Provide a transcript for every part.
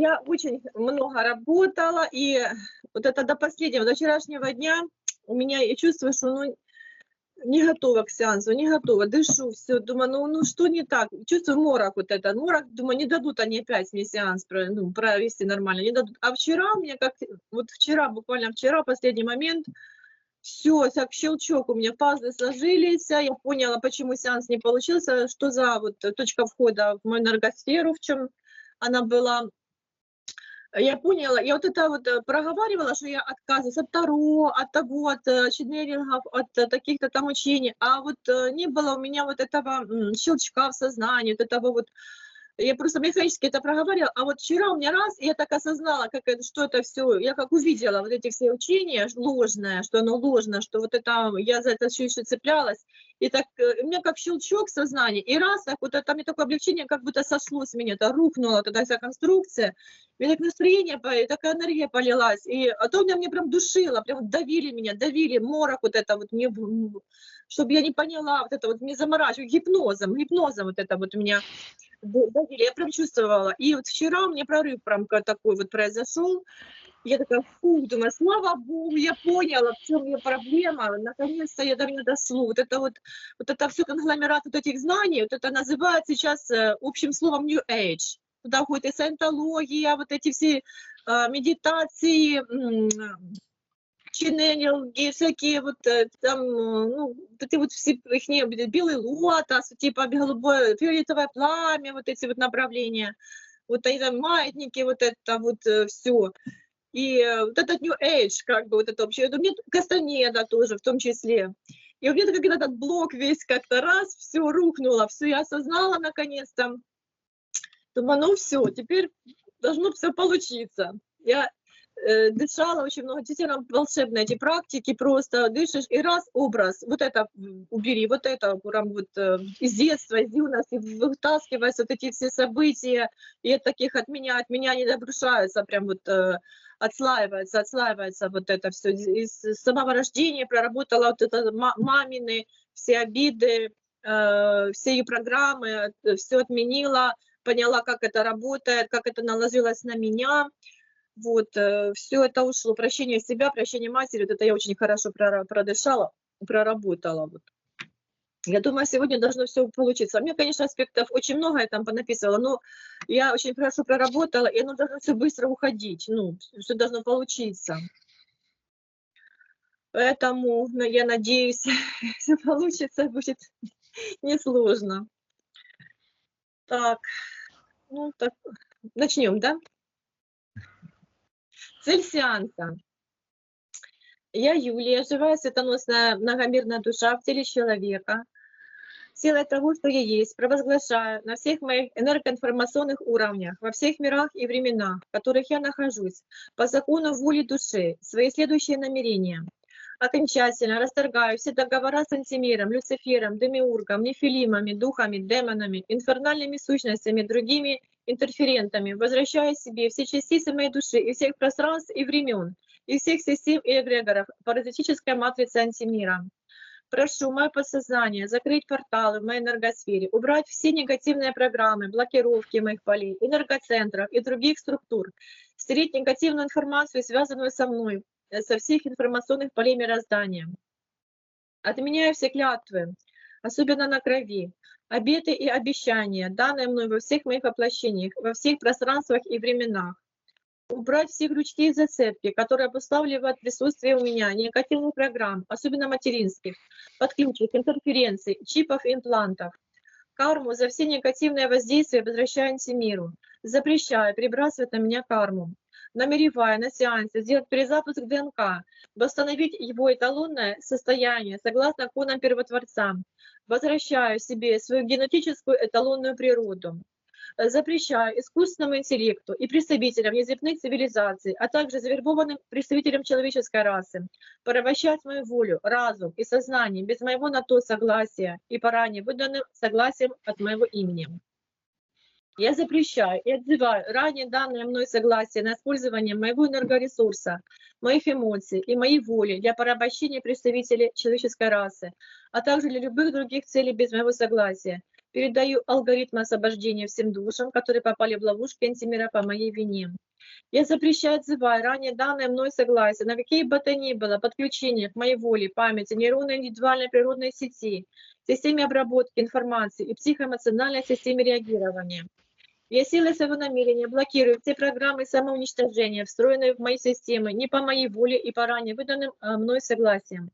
я очень много работала, и вот это до последнего, до вчерашнего дня у меня, я чувствую, что ну, не готова к сеансу, не готова, дышу, все, думаю, ну что не так, чувствую морок вот этот, морок, думаю, не дадут они опять мне сеанс провести нормально, не дадут. А вчера у меня как, вот вчера, буквально вчера, последний момент, все, как щелчок, у меня пазлы сложились, я поняла, почему сеанс не получился, что за вот точка входа в мою энергосферу, в чем она была. Я поняла, я вот это вот проговаривала, что я отказываюсь от Таро, от того, от ченнелингов, от таких-то там учений, а вот не было у меня вот этого щелчка в сознании, вот этого вот, я просто механически это проговаривала, а вот вчера у меня раз, и я так осознала, как это, что это все, я как увидела вот эти все учения ложное, что оно ложное, что вот это, я за это все еще цеплялась, и так у меня как щелчок в сознании, и раз, так вот это мне такое облегчение, как будто сошло с меня, это рухнула тогда вся конструкция, у меня так настроение, такая энергия полилась, и а то меня прям душило, прям вот давили меня, давили, морок вот это вот мне, чтобы я не поняла, вот это вот мне заморачивали, гипнозом вот это вот меня давили, я прям чувствовала. И вот вчера у меня прорыв прям такой вот произошел. Я такая, фу, думаю, слава богу, я поняла, в чем ее проблема. Наконец-то я до меня дошло. Вот это все конгломерат вот этих знаний, вот это называют сейчас общим словом New Age. Туда входит и саентология, вот эти все медитации, ченнелинги, всякие вот там, ну, вот эти вот все их белый лотос, типа голубое, фиолетовое пламя, вот эти вот направления, вот они там маятники, вот это вот все. И вот этот New Age, как бы вот это вообще, это мне Кастанеда тоже в том числе. И у меня как этот блок весь как-то раз, все рухнуло, все я осознала наконец-то. Думаю, ну все, теперь должно все получиться. Я дышала очень много, действительно волшебные эти практики, просто дышишь и раз образ, вот это убери, вот это прям вот из детства, из юности вытаскиваются вот эти все события, и от таких от меня не добрушаются, прям вот отслаивается вот это все. Из самого рождения проработала вот это мамины, все обиды, все ее программы, все отменила, поняла, как это работает, как это наложилось на меня. Вот, все это ушло. Прощение себя, прощение матери, вот это я очень хорошо продышала, проработала. Вот. Я думаю, сегодня должно все получиться. У меня, конечно, аспектов очень много я там понаписывала, но я очень хорошо проработала, и оно должно все быстро уходить. Ну, все должно получиться. Поэтому, ну, я надеюсь, все получится, будет несложно. Так, ну так, начнем, да? Цель сеанса. Я Юлия, живая светоносная многомерная душа в теле человека. Силой того, что я есть, провозглашаю на всех моих энергоинформационных уровнях, во всех мирах и временах, в которых я нахожусь, по закону воли души, свои следующие намерения. Окончательно расторгаю все договора с антимиром, Люцифером, Демиургом, Нефилимами, духами, демонами, инфернальными сущностями, другими интерферентами, возвращая себе все частицы моей души и всех пространств и времен, и всех систем и эгрегоров паразитической матрицы антимира. Прошу мое подсознание закрыть порталы в моей энергосфере, убрать все негативные программы, блокировки моих полей, энергоцентров и других структур, стереть негативную информацию, связанную со мной, со всех информационных полей мироздания. Отменяю все клятвы, особенно на крови, обеты и обещания, данные мной во всех моих воплощениях, во всех пространствах и временах. Убрать все крючки и зацепки, которые обуславливают присутствие у меня негативных программ, особенно материнских, подключек, интерференций, чипов и имплантов. Карму за все негативные воздействия возвращаю миру. Запрещаю перебрасывать на меня карму. Намеревая на сеансе сделать перезапуск ДНК, восстановить его эталонное состояние согласно законам Первотворца. Возвращаю себе свою генетическую эталонную природу. Запрещаю искусственному интеллекту и представителям неземных цивилизаций, а также завербованным представителям человеческой расы порабощать мою волю, разум и сознание без моего на то согласия и по ранее выданным согласием от моего имени. Я запрещаю и отзываю ранее данное мной согласие на использование моего энергоресурса, моих эмоций и моей воли для порабощения представителей человеческой расы, а также для любых других целей без моего согласия, Передаю алгоритм освобождения всем душам, которые попали в ловушки антимира по моей вине. Я запрещаю, отзываю ранее данное мной согласие на какие бы то ни было подключения к моей воле, памяти, нейронной индивидуальной природной сети, системе обработки информации и психоэмоциональной системе реагирования. Я силой своего намерения блокирую все программы самоуничтожения, встроенные в мои системы, не по моей воле и по ранее выданным мной согласиям.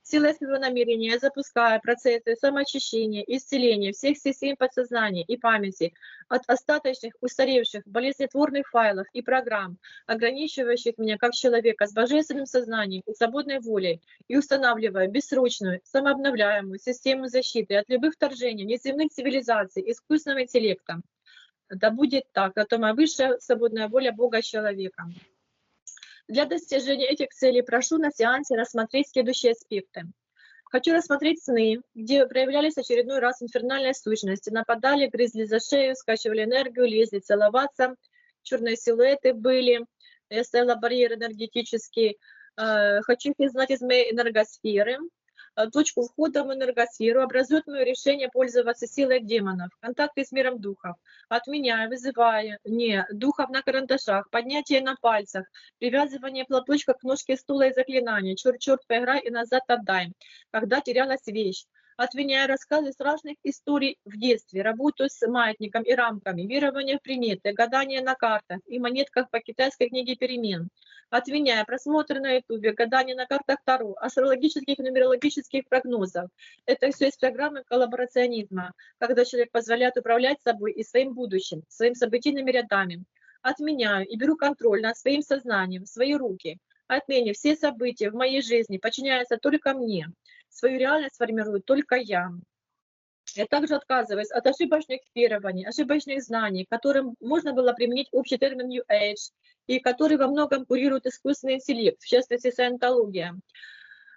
Силой своего намерения я запускаю процессы самоочищения, исцеления всех систем подсознания и памяти от остаточных, устаревших, болезнетворных файлов и программ, ограничивающих меня как человека с божественным сознанием и свободной волей, и устанавливаю бессрочную, самообновляемую систему защиты от любых вторжений неземных цивилизаций, искусственного интеллекта. Да будет так, это моя высшая свободная воля Бога человека. Для достижения этих целей прошу на сеансе рассмотреть следующие аспекты. Хочу рассмотреть сны, где проявлялись очередной раз инфернальные сущности, нападали, грызли за шею, скачивали энергию, лезли целоваться, черные силуэты были, я ставила барьер энергетический. Хочу их изгнать из моей энергосферы. Точку входа в энергосферу образует мое решение пользоваться силой демонов, контакты с миром духов, отменяя, вызывая не духов на карандашах, поднятие на пальцах, привязывание платочка к ножке стула и заклинания, черт-черт поиграй и назад отдай, когда терялась вещь. Отменяя рассказы страшных историй в детстве, работу с маятником и рамками, верование в приметы, гадание на картах и монетках по китайской книге перемен. Отменяя просмотр на ютубе, гадание на картах Таро, астрологических и нумерологических прогнозов. Это все из программы коллаборационизма, когда человек позволяет управлять собой и своим будущим, своими событийными рядами. Отменяю и беру контроль над своим сознанием в свои руки. Отныне все события в моей жизни подчиняются только мне. Свою реальность формирую только я. Я также отказываюсь от ошибочных верований, ошибочных знаний, которым можно было применить общий термин New Age, и который во многом курирует искусственный интеллект, в частности, саентология.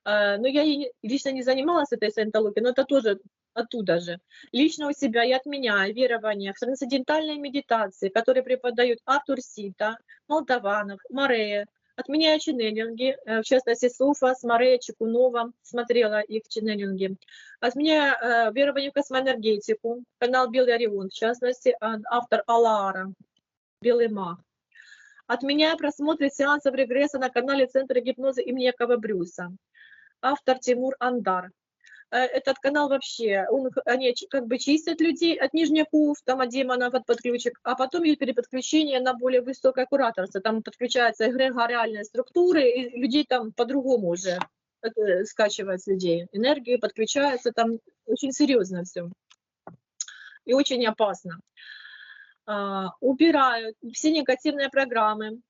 Но я лично не занималась этой саентологией, но это тоже оттуда же. Лично у себя я отменяю верования в трансцендентальные медитации, которые преподают Артур Сита, Молдаванов, Морея. Отменяю ченнелинги, в частности, Суфас, Морея, Чекунова, смотрела их ченнелинги. Отменяю верование в космоэнергетику, канал Белый Орион, в частности, автор Алаара, Белый маг. Отменяю просмотры сеансов регресса на канале Центра гипноза имени Якова Брюса, автор Тимур Андар. Этот канал вообще, они как бы чистят людей от нижняков, там от демонов, от подключек, а потом есть переподключение на более высокое кураторство, там подключаются эгрегориальные структуры, и людей там по-другому уже скачивают с людей. Энергии подключаются, там очень серьезно все и очень опасно. Убираю все негативные программы,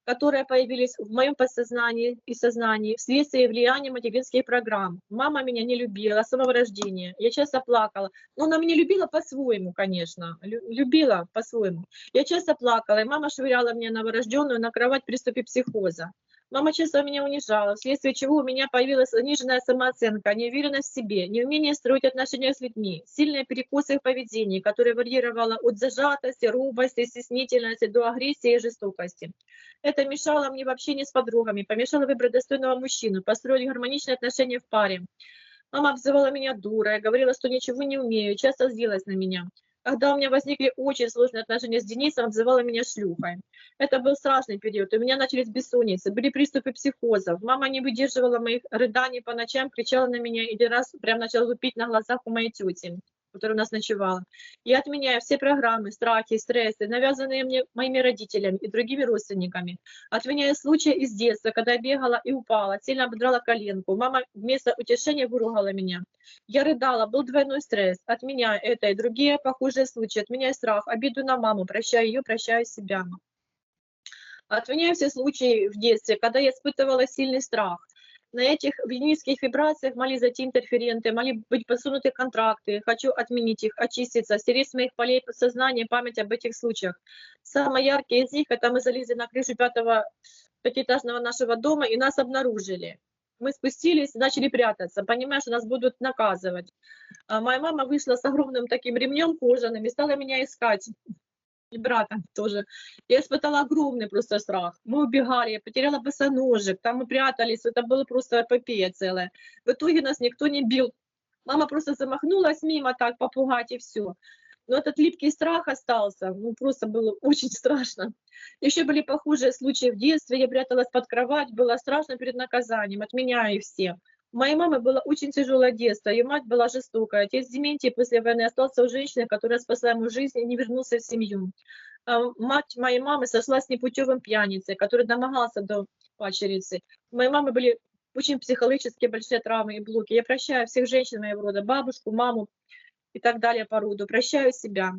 которые появились в моем подсознании и сознании вследствие влияния материнских программ. Мама меня не любила с самого рождения. Я часто плакала. Но она меня любила по-своему, конечно. Любила по-своему. Я часто плакала, и мама швыряла меня новорожденную на кровать в приступе психоза. Мама часто меня унижала, вследствие чего у меня появилась заниженная самооценка, неуверенность в себе, неумение строить отношения с людьми, сильные перекосы в поведении, которые варьировало от зажатости, робости, стеснительности до агрессии и жестокости. Это мешало мне в общении с подругами, помешало выбрать достойного мужчину, построить гармоничные отношения в паре. Мама обзывала меня дурой, говорила, что ничего не умею, часто злилась на меня. Когда у меня возникли очень сложные отношения с Денисом, обзывала меня шлюхой. Это был страшный период. У меня начались бессонницы, были приступы психозов. Мама не выдерживала моих рыданий по ночам, кричала на меня и один раз прям начала лупить на глазах у моей тети, которая у нас ночевала. Я отменяю все программы, страхи, стрессы, навязанные мне моими родителями и другими родственниками. Отменяю случаи из детства, когда я бегала и упала, сильно ободрала коленку. Мама вместо утешения выругала меня. Я рыдала, был двойной стресс. Отменяю это и другие похожие случаи. Отменяю страх, обиду на маму, прощаю ее, прощаю себя. Отменяю все случаи в детстве, когда я испытывала сильный страх. На этих низких вибрациях могли зайти интерференты, могли быть подсунуты контракты. Хочу отменить их, очиститься, стереть с моих полей сознания память об этих случаях. Самые яркие из них — это мы залезли на крышу пятиэтажного нашего дома и нас обнаружили. Мы спустились, начали прятаться, понимая, что нас будут наказывать. А моя мама вышла с огромным таким ремнем кожаным и стала меня искать. И брата тоже. Я испытала огромный просто страх. Мы убегали, я потеряла босоножек, там мы прятались, это было просто эпопея целая. В итоге нас никто не бил, Мама просто замахнулась мимо так попугать и все. Но этот липкий страх остался, ну просто было очень страшно. Еще были похожие случаи в детстве, я пряталась под кровать, было страшно перед наказанием, от меня и все. У моей мамы было очень тяжелое детство, ее мать была жестокая, отец Дементий после войны остался у женщины, которая спасла ему жизнь и не вернулся в семью. Мать моей мамы сошла с непутевым пьяницей, который домогался до падчерицы. У моей мамы были очень психологически большие травмы и блоки. Я прощаю всех женщин моего рода, бабушку, маму и так далее по роду. Прощаю себя.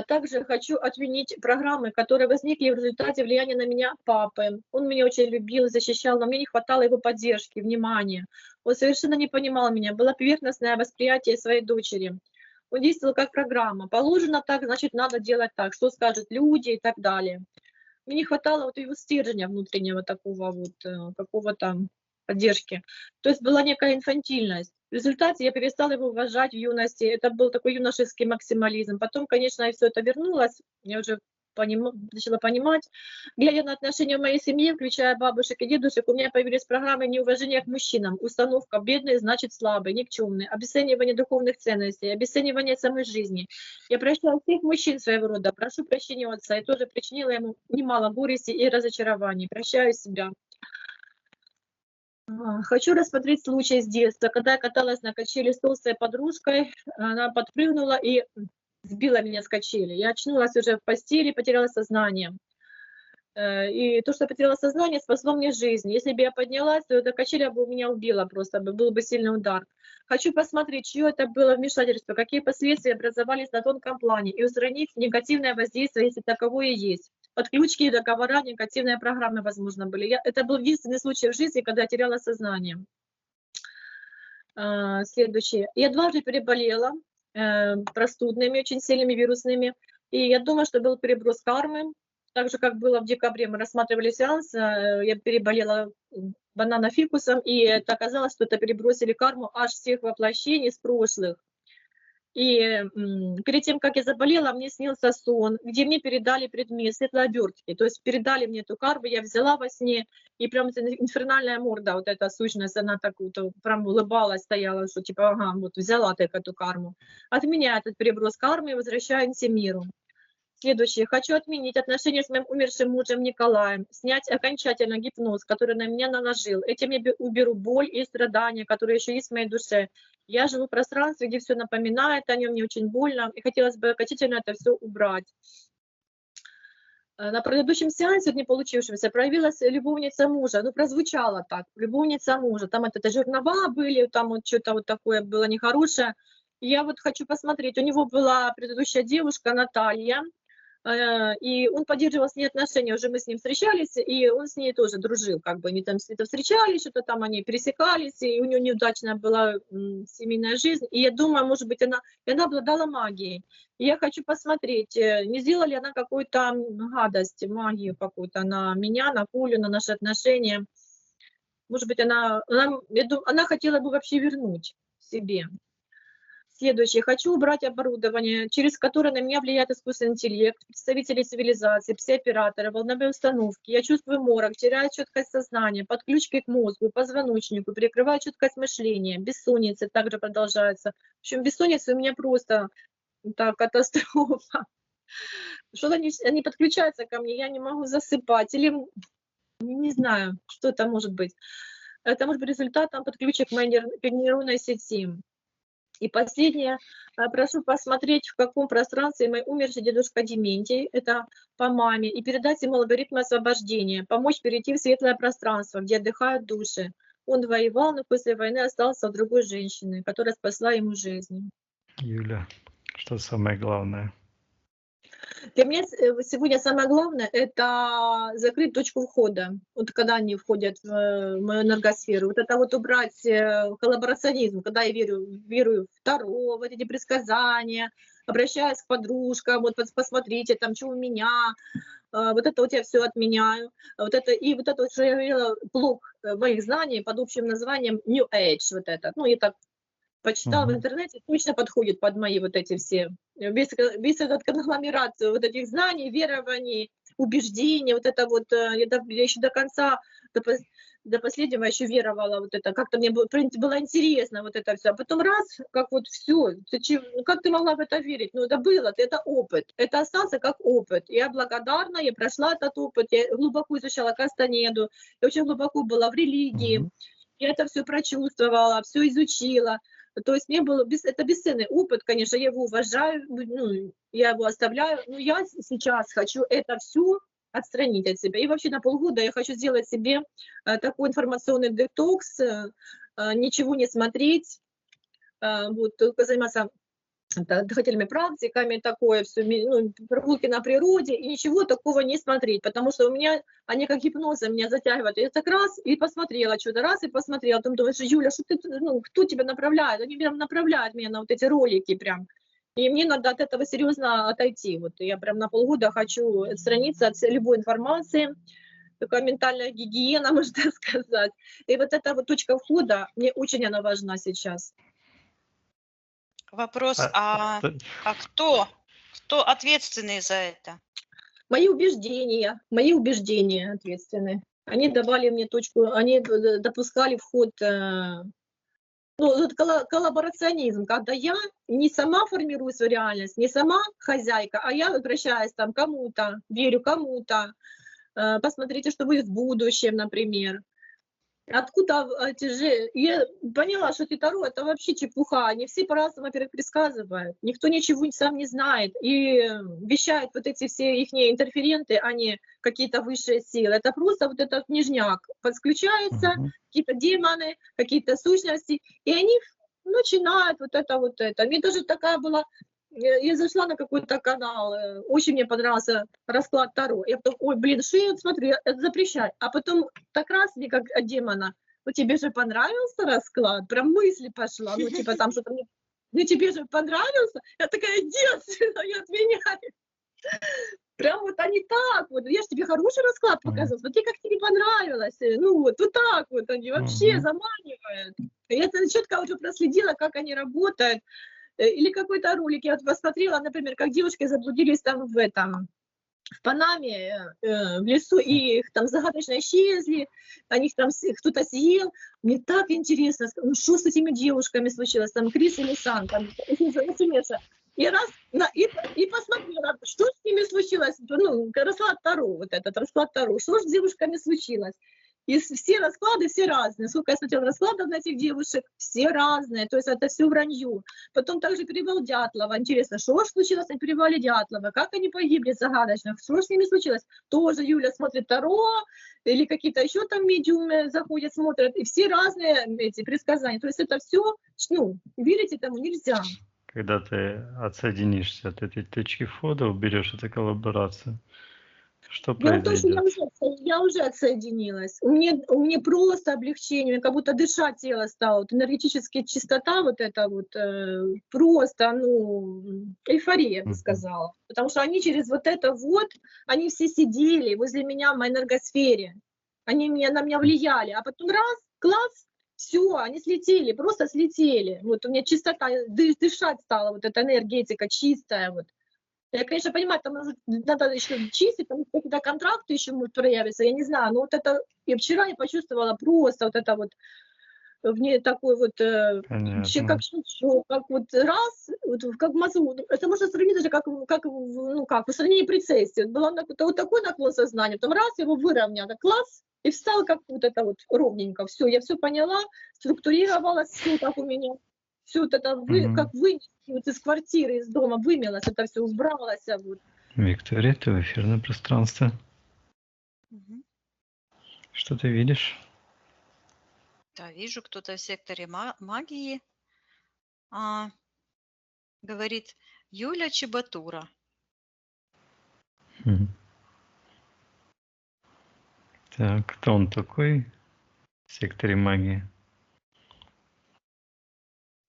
Также хочу отменить программы, которые возникли в результате влияния на меня папы. Он меня очень любил, защищал, но мне не хватало его поддержки, внимания. Он совершенно не понимал меня, было поверхностное восприятие своей дочери. Он действовал как программа. Положено так, значит, надо делать так. Что скажут люди и так далее. Мне не хватало вот его стержня внутреннего такого вот, какого-то поддержки. То есть была некая инфантильность. В результате я перестала его уважать в юности. Это был такой юношеский максимализм. Потом, конечно, все это вернулось. Я уже начала понимать. Глядя на отношения в моей семье, включая бабушек и дедушек, у меня появились программы неуважения к мужчинам. Установка «бедный значит слабый», «никчемный», обесценивание духовных ценностей, обесценивание самой жизни. Я прощаю всех мужчин своего рода, прошу прощения у отца. Я тоже причинила ему немало горести и разочарований. Прощаю себя. Хочу рассмотреть случай с детства, когда я каталась на качели с толстой подружкой, она подпрыгнула и сбила меня с качели. Я очнулась уже в постели, потеряла сознание. И то, что я потеряла сознание, спасло мне жизнь. Если бы я поднялась, то эта качеля бы меня убила просто, был бы сильный удар. Хочу посмотреть, чье это было вмешательство, какие последствия образовались на тонком плане, и устранить негативное воздействие, если таковое есть. Подключки и договора, негативные программы, возможно, были. Это был единственный случай в жизни, когда я теряла сознание. Следующее. Я дважды переболела простудными, очень сильными вирусными. И я думаю, что был переброс кармы. Так же, как было в декабре, мы рассматривали сеанс, я переболела бананофикусом, и это оказалось, что это перебросили карму аж всех воплощений с прошлых. И перед тем, как я заболела, мне снился сон, где мне передали предмет светлообертки. То есть передали мне эту карму, я взяла во сне, и прям эта инфернальная морда, вот эта сущность, она так вот прям улыбалась, стояла, что типа, ага, вот взяла ты эту карму. От меня этот переброс кармы и возвращаю миру. Следующее. Хочу отменить отношения с моим умершим мужем Николаем, снять окончательно гипноз, который на меня наложил. Этим я уберу боль и страдания, которые еще есть в моей душе. Я живу в пространстве, где все напоминает о нем, мне очень больно, и хотелось бы окончательно это все убрать. На предыдущем сеансе, не получившемся, проявилась любовница мужа, ну, прозвучало так, любовница мужа, там это жернова были, там вот что-то вот такое было нехорошее. Я вот хочу посмотреть, у него была предыдущая девушка Наталья, и он поддерживал с ней отношения, уже мы с ним встречались, и он с ней тоже дружил, как бы они там встречались, что-то там они пересекались, и у нее неудачная была семейная жизнь, и я думаю, может быть, она обладала магией. И я хочу посмотреть, не сделала ли она какую-то гадость, магию какую-то на меня, на Колю, на наши отношения. Может быть, она хотела бы вообще вернуть себе. Следующее. Хочу убрать оборудование, через которое на меня влияет искусственный интеллект, представители цивилизации, пси-операторы, волновые установки. Я чувствую морок, теряю четкость сознания, подключки к мозгу, позвоночнику, перекрываю четкость мышления, бессонница также продолжается. В общем, бессонница у меня просто катастрофа. Что-то они подключаются ко мне, я не могу засыпать. Или не знаю, что это может быть. Это может быть результатом подключек к моей нейронной сети. И последнее, прошу посмотреть, в каком пространстве мой умерший дедушка Дементий, это по маме, и передать ему алгоритмы освобождения, помочь перейти в светлое пространство, где отдыхают души. Он воевал, но после войны остался у другой женщины, которая спасла ему жизнь. Юля, что самое главное? Для меня сегодня самое главное – это закрыть точку входа. Вот когда они входят в мою энергосферу. Вот это вот убрать коллаборационизм, когда я верую в Таро, в эти предсказания, обращаюсь к подружкам, вот посмотрите, там, что у меня. Вот это вот я все отменяю. Вот это, и вот это, что я говорила, блок моих знаний под общим названием New Age. Вот это. Ну, я так почитала в интернете, точно подходит под мои вот эти все, весь этот конгломерат вот этих знаний, верований, убеждений, вот это вот, я еще до конца, до последнего еще веровала вот это, как-то мне было интересно вот это все. А потом раз, как вот все, как ты могла в это верить? Ну, это было, это опыт, это остался как опыт. Я благодарна, я прошла этот опыт, я глубоко изучала Кастанеду, я очень глубоко была в религии, я это все прочувствовала, все изучила. То есть мне было, это бесценный опыт, конечно, я его уважаю, ну, я его оставляю, но я сейчас хочу это все отстранить от себя. И вообще на полгода я хочу сделать себе такой информационный детокс, ничего не смотреть, вот, только заниматься дыхательными практиками, такое все, ну, прогулки на природе, и ничего такого не смотреть, потому что у меня, они как гипнозом меня затягивают. Я так раз и посмотрела что-то, раз и посмотрела, потом думаешь, Юля, что ты, ну, кто тебя направляет? Они прям направляют меня на вот эти ролики прям. И мне надо от этого серьезно отойти. Вот я прям на полгода хочу отстраниться от любой информации, такая ментальная гигиена, можно сказать. И вот эта вот точка входа, мне очень она важна сейчас. Вопрос, а кто ответственный за это? Мои убеждения ответственны. Они давали мне точку, они допускали вход, ну, коллаборационизм, когда я не сама формирую свою реальность, не сама хозяйка, а я обращаюсь там кому-то, верю кому-то, посмотрите, что будет в будущем, например. Откуда эти же... Я поняла, что Таро — это вообще чепуха. Они все по-разному, во-первых, предсказывают. Никто ничего сам не знает. И вещают вот эти все их интерференты, а не какие-то высшие силы. Это просто вот этот книжняк. Подключаются какие-то демоны, какие-то сущности, и они начинают вот это. Мне даже такая была... Я зашла на какой-то канал, очень мне понравился расклад Таро. Я потом, ой, блин, что я смотрю, это запрещаю. А потом так раз мне как от демона, ну тебе же понравился расклад? Прям мысли пошла, ну типа там что-то мне, ну тебе же понравился? Я такая, детственная, отменяю. Прям вот они так вот, я же тебе хороший расклад показывала, смотри, как тебе понравилось. Ну вот так вот они вообще заманивают. Я четко уже проследила, как они работают. Или какой-то ролик я вот посмотрела, например, как девушки заблудились там в Панаме, в лесу, и их там загадочно исчезли, о них там кто-то съел. Мне так интересно, ну что с этими девушками случилось, там Крис и Нисан, там, и раз, и посмотрела, что с ними случилось, ну, расклад Таро, вот этот расклад Таро, что же с девушками случилось. И все расклады, все разные. Сколько я смотрела раскладов на этих девушек, все разные. То есть это все вранье. Потом также перевал Дятлова. Интересно, что же случилось на перевале Дятлова? Как они погибли загадочно? Что же с ними случилось? Тоже Юля смотрит Таро, или какие-то еще там медиумы заходят, смотрят. И все разные эти предсказания. То есть это все, ну, верить этому нельзя. Когда ты отсоединишься от этой точки входа, уберешь эту коллаборацию, что произойдет? Я уже отсоединилась. У меня просто облегчение, у меня как будто дышать тело стало. Вот энергетическая чистота, вот это вот просто, ну, эйфория, я бы сказала. Потому что они через вот это вот, они все сидели возле меня в моей энергосфере. Они на меня влияли. А потом раз, класс, все, они слетели, просто слетели. Вот у меня чистота, дышать стала, вот эта энергетика чистая вот. Я, конечно, понимаю, там надо еще чистить, там какие-то контракты еще могут проявиться, я не знаю, но вот это, и вчера я почувствовала просто вот это вот, в ней такой вот, как щелчок, как вот раз, вот, как в мозгу, это можно сравнить даже как ну как, в сравнении прицессе, был вот такой наклон сознания, потом раз, его выровнял, класс, и встал как вот это вот ровненько, все, я все поняла, структурировалась, все как у меня. Все вот это, как вынести вот из квартиры, из дома, вымелось, это все убралось. Вот. Виктория, ты в эфирном пространстве. Что ты видишь? Да, вижу, кто-то в секторе магии говорит Юля Чебатура. Так, кто он такой в секторе магии?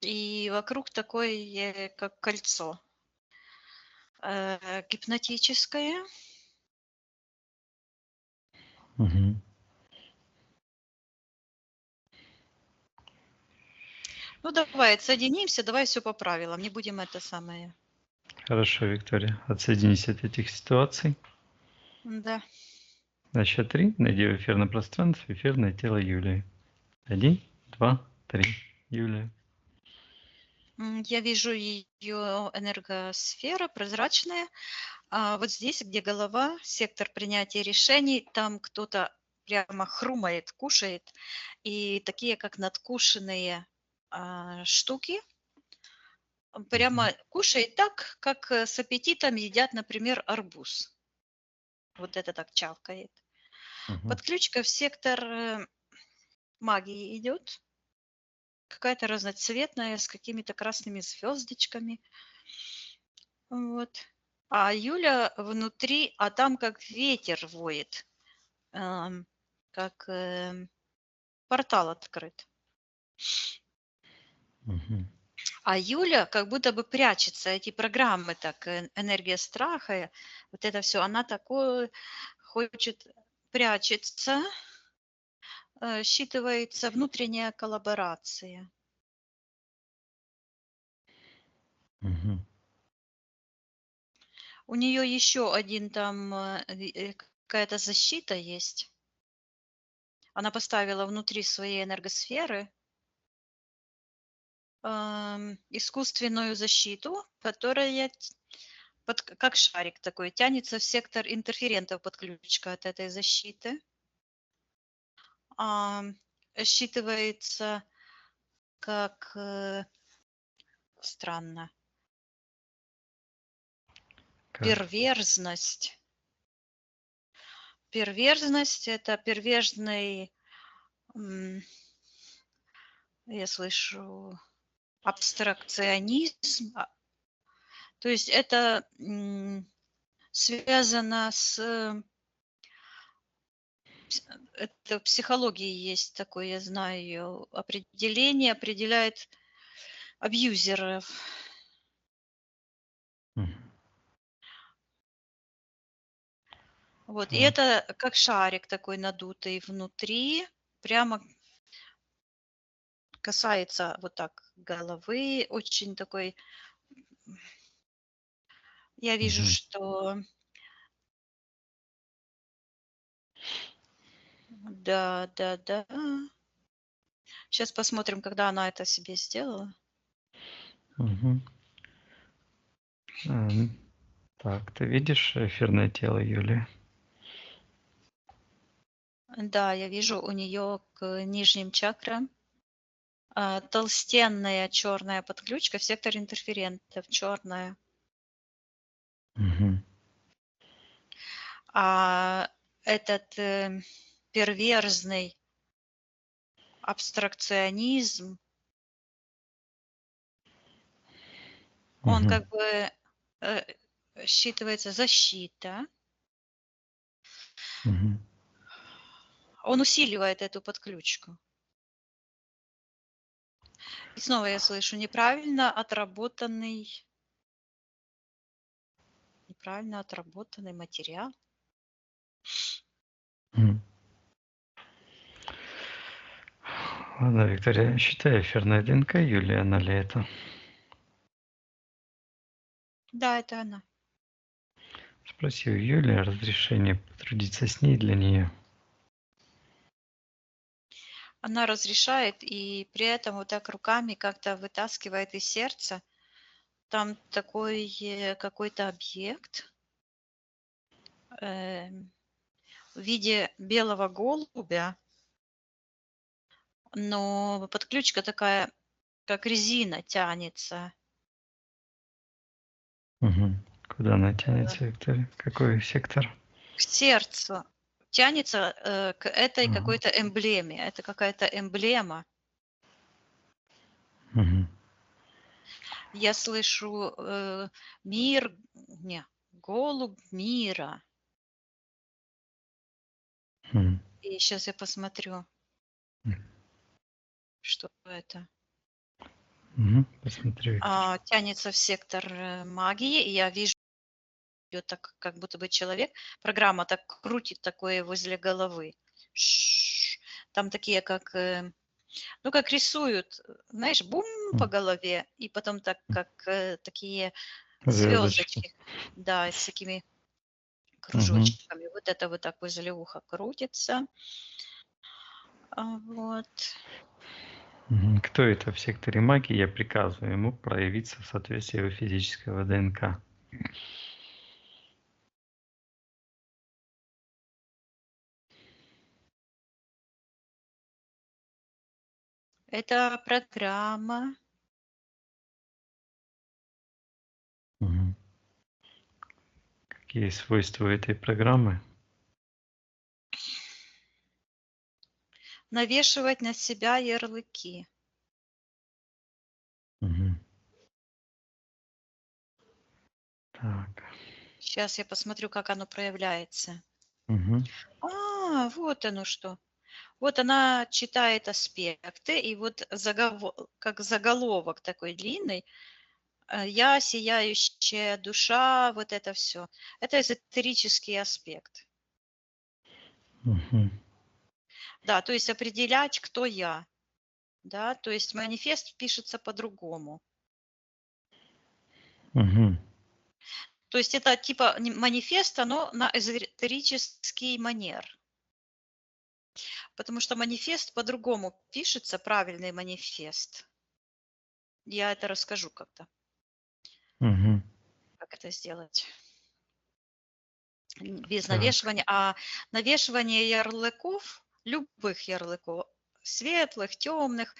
И вокруг такое, как кольцо. Гипнотическое. Ну, давай отсоединимся, давай все по правилам, не будем это самое. Хорошо, Виктория, отсоединись от этих ситуаций. Да. На счет 3 найди в эфирном пространстве эфирное тело Юлии. 1, 2, 3. Юлия. Я вижу ее энергосфера прозрачная. А вот здесь, где голова, сектор принятия решений, там кто-то прямо хрумает, кушает. И такие, как надкушенные штуки, прямо кушает так, как с аппетитом едят, например, арбуз. Вот это так чавкает. Мгм. Подключка в сектор магии идет. Какая-то разноцветная, с какими-то красными звездочками. Вот. А Юля внутри, а там как ветер воет, как портал открыт. Мгм. А Юля как будто бы прячется, эти программы, так, энергия страха, вот это все, она такое хочет, прячется, считывается внутренняя коллаборация. Мгм. У нее еще один там какая-то защита есть. Она поставила внутри своей энергосферы искусственную защиту, которая как шарик такой тянется в сектор интерферентов, подключка от этой защиты. Считывается как странно. Как? Перверзность. Перверзность – это перверзный, я слышу, абстракционизм. То есть это связано с это в психологии есть такое, я знаю, определение, определяет абьюзеров. Мгм. Вот, и Так. это как шарик такой надутый внутри, прямо касается вот так головы, очень такой. Я вижу, Мгм. что да, да, да. Сейчас посмотрим, когда она это себе сделала. Мгм. Так, ты видишь эфирное тело Юлии? Да, я вижу у нее к нижним чакрам толстенная черная подключка в сектор интерферентов, черная. Мгм. А этот перверзный абстракционизм, он Мгм. как бы считывается защита. Мгм. Он усиливает эту подключку. И снова я слышу неправильно отработанный материал. Мгм. Ладно, Виктория, считай эфирная ДНК Юлии, она ли это? Да, это она. Спроси у Юлии разрешение потрудиться с ней для нее. Она разрешает и при этом вот так руками как-то вытаскивает из сердца. Там такой какой-то объект в виде белого голубя, но подключка такая, как резина, тянется Мгм. Куда она тянется, Виктория? Какой сектор? к сердцу, тянется к этой Ага. какой-то эмблеме. Это какая-то эмблема. Мгм. Я слышу мир, не, голубь мира. Мгм. И сейчас я посмотрю, М. что это. Мгм. Посмотри, Виктория. Тянется в сектор магии, и я вижу её так, как будто бы человек. Программа так крутит такое возле головы. Там такие, как, ну, как рисуют, знаешь, бум по М. голове, и потом так, как такие Звездочки. звездочки, да, с такими кружочками. Вот это вот так возле уха крутится. Вот. Кто это в секторе магии? Я приказываю ему проявиться в соответствии его физического ДНК. Это программа. Мгм. Какие свойства этой программы? Навешивать на себя ярлыки. Мгм. Так. Сейчас я посмотрю, как оно проявляется. Мгм. Вот оно что. Вот она читает аспекты, и вот как заголовок такой длинный. Я сияющая душа, вот это все. Это эзотерический аспект. Мгм. Да, то есть определять, кто я. Да, то есть манифест пишется по-другому. Мгм. То есть это типа манифест, оно на эзотерический манер. Потому что манифест по-другому пишется, правильный манифест. Я это расскажу как-то, Мгм. как это сделать. Без Так. навешивания. А навешивание ярлыков, любых ярлыков, светлых, темных,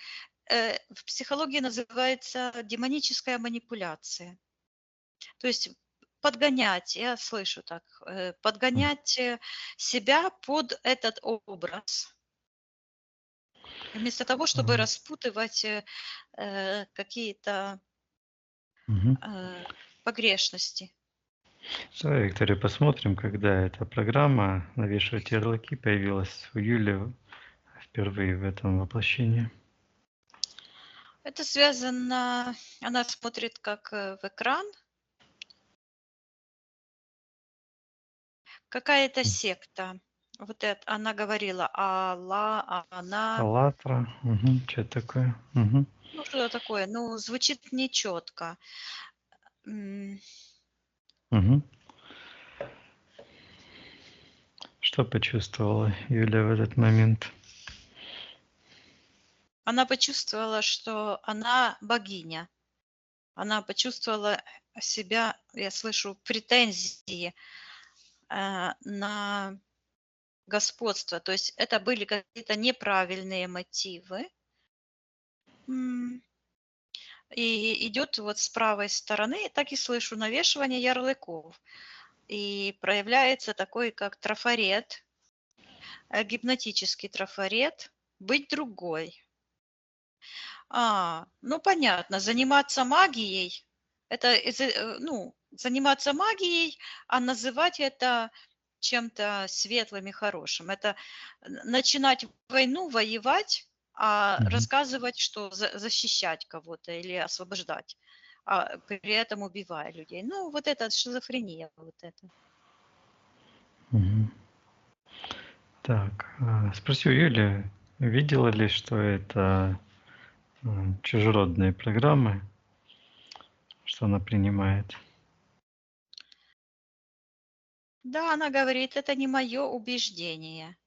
в психологии называется демоническая манипуляция. То есть подгонять, я слышу так, подгонять себя под этот образ. Вместо того, чтобы Ага. распутывать какие-то Мгм. погрешности. Давай, Виктория, посмотрим, когда эта программа «Навешивать ярлыки» появилась у Юли впервые в этом воплощении. Это связано, она смотрит как в экран. Какая-то секта. Вот это, она говорила она. «АЛЛАТРА». Что это такое? Мгм. Ну, что такое? Ну, звучит нечетко. Мгм. Что почувствовала Юля в этот момент? Она почувствовала, что она богиня. Она почувствовала себя, я слышу, претензии на господство. То есть это были какие-то неправильные мотивы. И идет вот с правой стороны, так и слышу навешивание ярлыков. И проявляется такой, как трафарет, гипнотический трафарет, быть другой. Ну понятно, заниматься магией, это, ну, заниматься магией, а называть это чем-то светлым и хорошим. Это начинать войну, воевать, а Мгм. рассказывать, что защищать кого-то или освобождать, а при этом убивая людей. Ну, вот это шизофрения, вот это. Мгм. Так, спроси у Юли, видела ли, что это чужеродные программы, что она принимает? Да, она говорит, это не мое убеждение.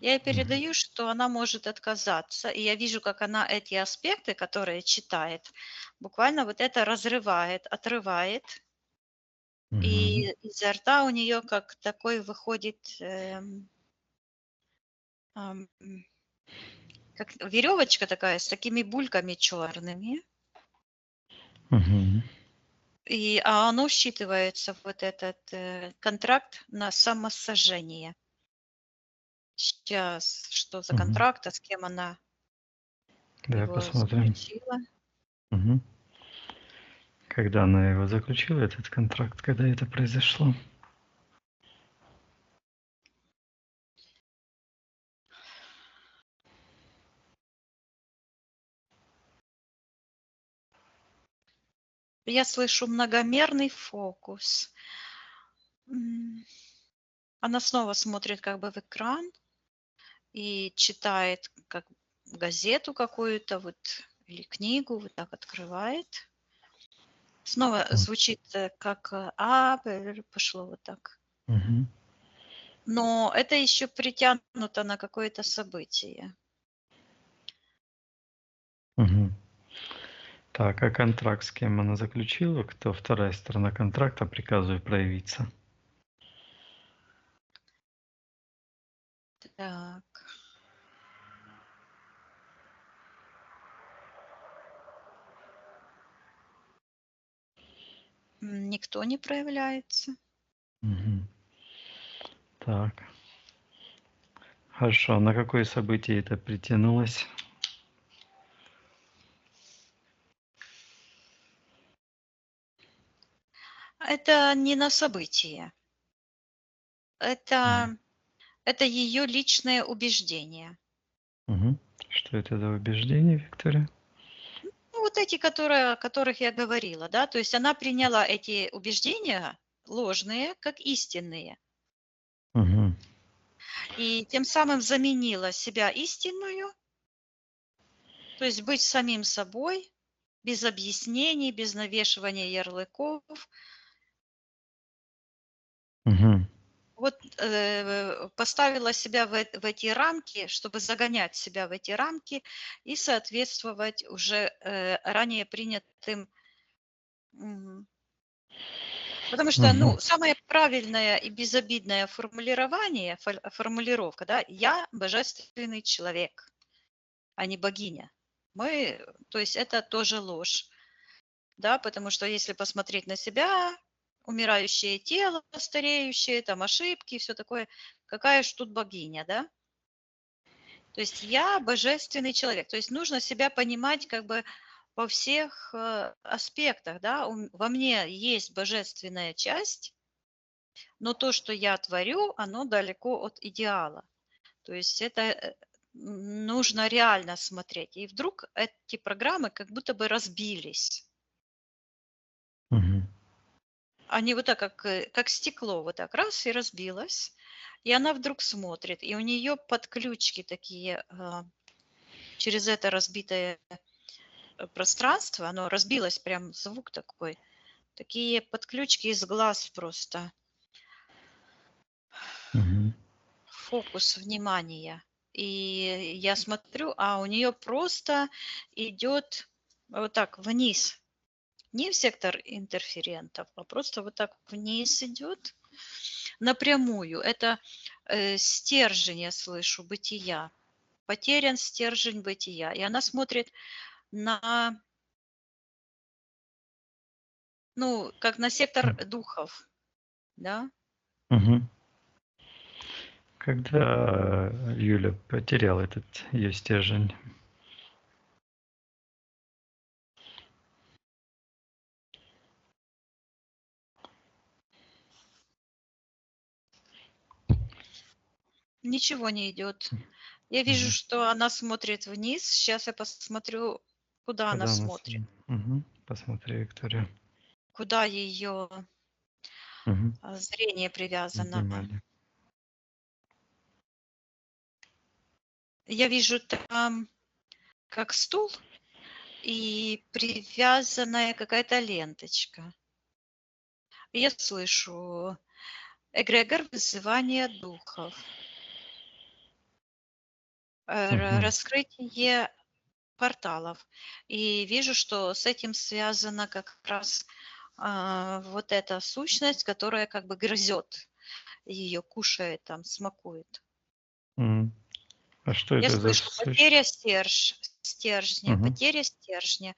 Я ей передаю, что она может отказаться, и я вижу, как она эти аспекты, которые читает, буквально вот это разрывает, отрывает, Мгм. и изо рта у нее как такой выходит, как веревочка такая с такими бульками черными, Мгм. а оно считывается, вот этот контракт на самосожжение. Сейчас, что за Мгм. контракт, а с кем она Давай его посмотрим. заключила? Мгм. Когда она его заключила, этот контракт, когда это произошло? Я слышу многомерный фокус. Она снова смотрит как бы в экран и читает как газету какую-то вот или книгу, вот так открывает. Снова звучит как пошло вот так. Мгм. но это еще притянуто на какое-то событие. Мгм. Так, а контракт с кем она заключила? Кто вторая сторона контракта? Приказываю проявиться. Так. Никто не проявляется. Мгм. Так. Хорошо. На какое событие это притянулось? Это не на событие. Это ее личное убеждение. Мгм. Что это за убеждение, Виктория? Ну, вот эти, о которых я говорила, да, то есть она приняла эти убеждения ложные как истинные, Мгм. и тем самым заменила себя истинную, то есть быть самим собой, без объяснений, без навешивания ярлыков. Мгм. Вот поставила себя в эти рамки, чтобы загонять себя в эти рамки и соответствовать уже ранее принятым. Мгм. Потому что, Мгм. ну, самое правильное и безобидное формулировка, да, я божественный человек, а не богиня. То есть это тоже ложь, да, потому что если посмотреть на себя, умирающее тело, стареющее, там ошибки, все такое, какая ж тут богиня, да? То есть я божественный человек. То есть нужно себя понимать как бы во всех аспектах, да. Во мне есть божественная часть, но то, что я творю, оно далеко от идеала. То есть это нужно реально смотреть. И вдруг эти программы как будто бы разбились. Мгм. Они вот так, как стекло, вот так раз и разбилось. И она вдруг смотрит, и у нее подключки такие через это разбитое пространство, оно разбилось, прям звук такой. Такие подключки из глаз просто. Мгм. Фокус внимания. И я смотрю, а у нее просто идет вот так вниз. Не в сектор интерферентов, а просто вот так вниз идет напрямую. Это стержень, я слышу, бытия. Потерян стержень бытия. И она смотрит на, ну, как на сектор духов, да. Мгм. Когда Юля потеряла этот ее стержень? Ничего не идет. Я вижу, Мгм. что она смотрит вниз. Сейчас я посмотрю, куда она Когда она смотрит. Мгм. Посмотри, Виктория. Куда ее Мгм. зрение привязано. Внимание. Я вижу там как стул и привязанная какая-то ленточка. И я слышу эгрегор вызывания духов, Мгм. раскрытие порталов. И вижу, что с этим связана как раз вот эта сущность, которая как бы грызет ее, кушает, там, смакует. М. А что Я это за слышу потеря стержня, Мгм. потеря стержня,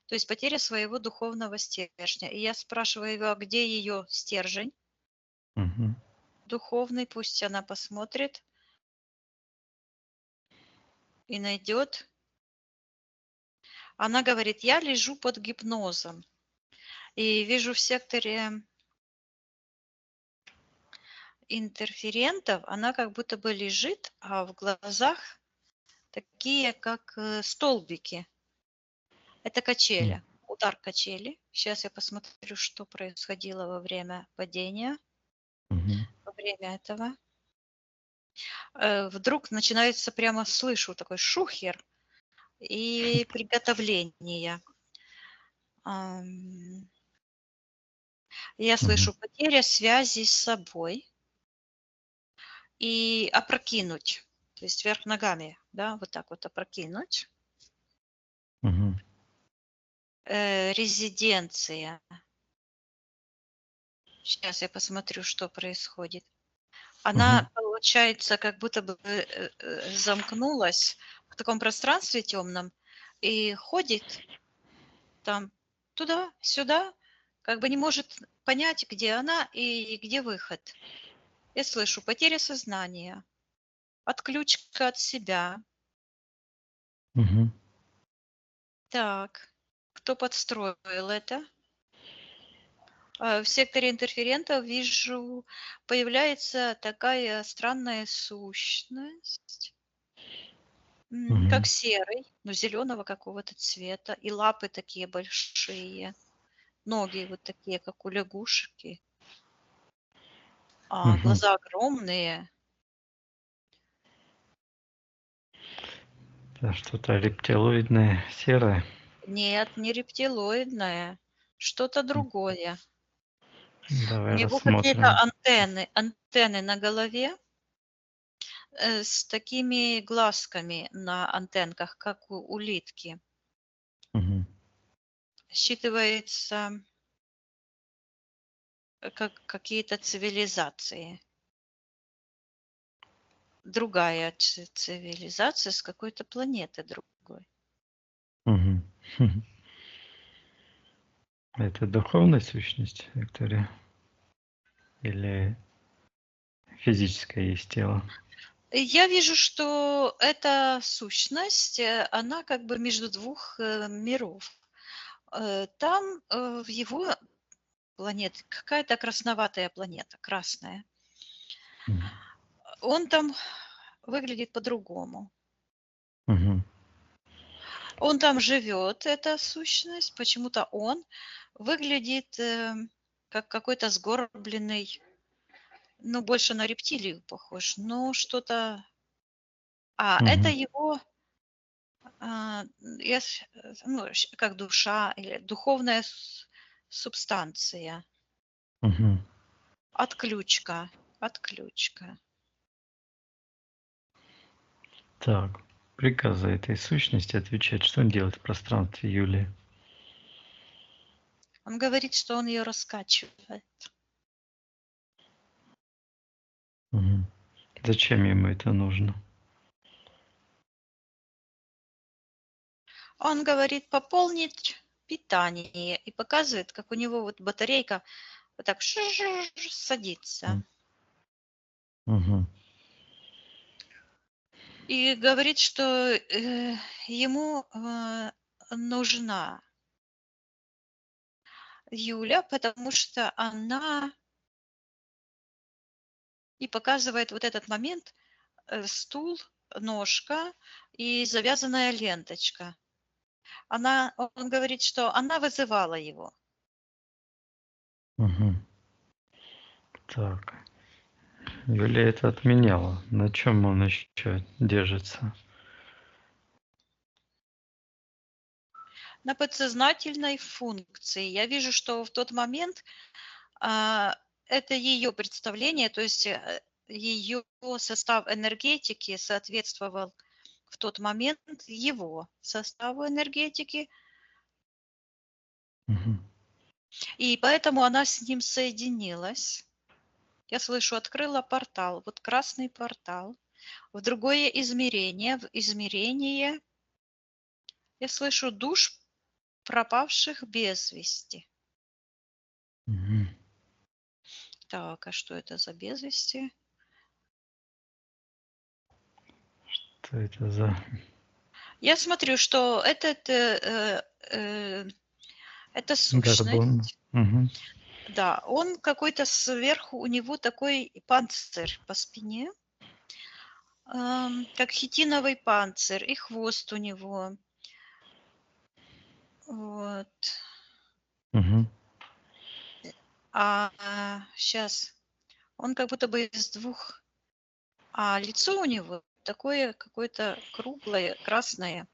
то есть потеря своего духовного стержня. И я спрашиваю ее, а где ее стержень Мгм. духовный, пусть она посмотрит и найдет. Она говорит, я лежу под гипнозом и вижу в секторе интерферентов, она как будто бы лежит, а в глазах такие, как столбики. Это М. качели, удар качели. Сейчас я посмотрю, что происходило во время падения, Мгм. во время этого. Вдруг начинается, прямо слышу такой шухер и приготовление. Я Мгм. слышу потеря связи с собой. и опрокинуть. То есть вверх ногами, да, вот так вот опрокинуть. Мгм. Резиденция. Сейчас я посмотрю, что происходит. Она, получается, как будто бы замкнулась в таком пространстве темном и ходит там туда-сюда, как бы не может понять, где она и где выход. Я слышу потеря сознания, отключка от себя. Мгм. Так, кто подстроил это? В секторе интерферентов вижу, появляется такая странная сущность, как Мгм. серый, но зеленого какого-то цвета, и лапы такие большие, ноги вот такие, как у лягушки, Мгм. глаза огромные. Это что-то рептилоидное, серое. Нет, не рептилоидное, что-то другое. У Давай него какие-то рассмотрим. антенны на голове, с такими глазками на антенках, как у улитки. Мгм. Считывается как какие-то цивилизации. Другая цивилизация с какой-то планеты другой. Мгм. Это духовная сущность, Виктория? Или физическое есть тело? Я вижу, что эта сущность, она как бы между двух миров. Там в его планете какая-то красноватая планета, красная. Мгм. Он там выглядит по-другому. Мгм. Он там живет, эта сущность. Почему-то он выглядит как какой-то сгорбленный, ну, больше на рептилию похож, но что-то. Это Мгм. его, ну, как душа или духовная субстанция. Мгм. Отключка, отключка. Так, приказы этой сущности отвечать, что он делает в пространстве, Юлия? Он говорит, что он ее раскачивает. Мгм. Зачем ему это нужно? Он говорит пополнить питание и показывает, как у него вот батарейка вот так садится. Мгм. И говорит, что ему нужна Юля, потому что она и показывает вот этот момент, стул, ножка и завязанная ленточка. Он говорит, что она вызывала его. Мгм. Так, Юлия это отменяла. На чем он еще держится? На подсознательной функции. Я вижу, что в тот момент это ее представление, то есть ее состав энергетики соответствовал в тот момент его составу энергетики, Мгм. и поэтому она с ним соединилась. Я слышу, открыла портал, вот красный портал, в другое измерение, в измерение я слышу душ пропавших без вести. Мгм. Так, а что это за без вести? Что это за... Я смотрю, что это Горбун? сущность. Мгм. Да, он какой-то сверху, у него такой панцирь по спине, как хитиновый панцирь, и хвост у него. Вот. Мгм. Сейчас он как будто бы из двух, лицо у него такое какое-то круглое, красное.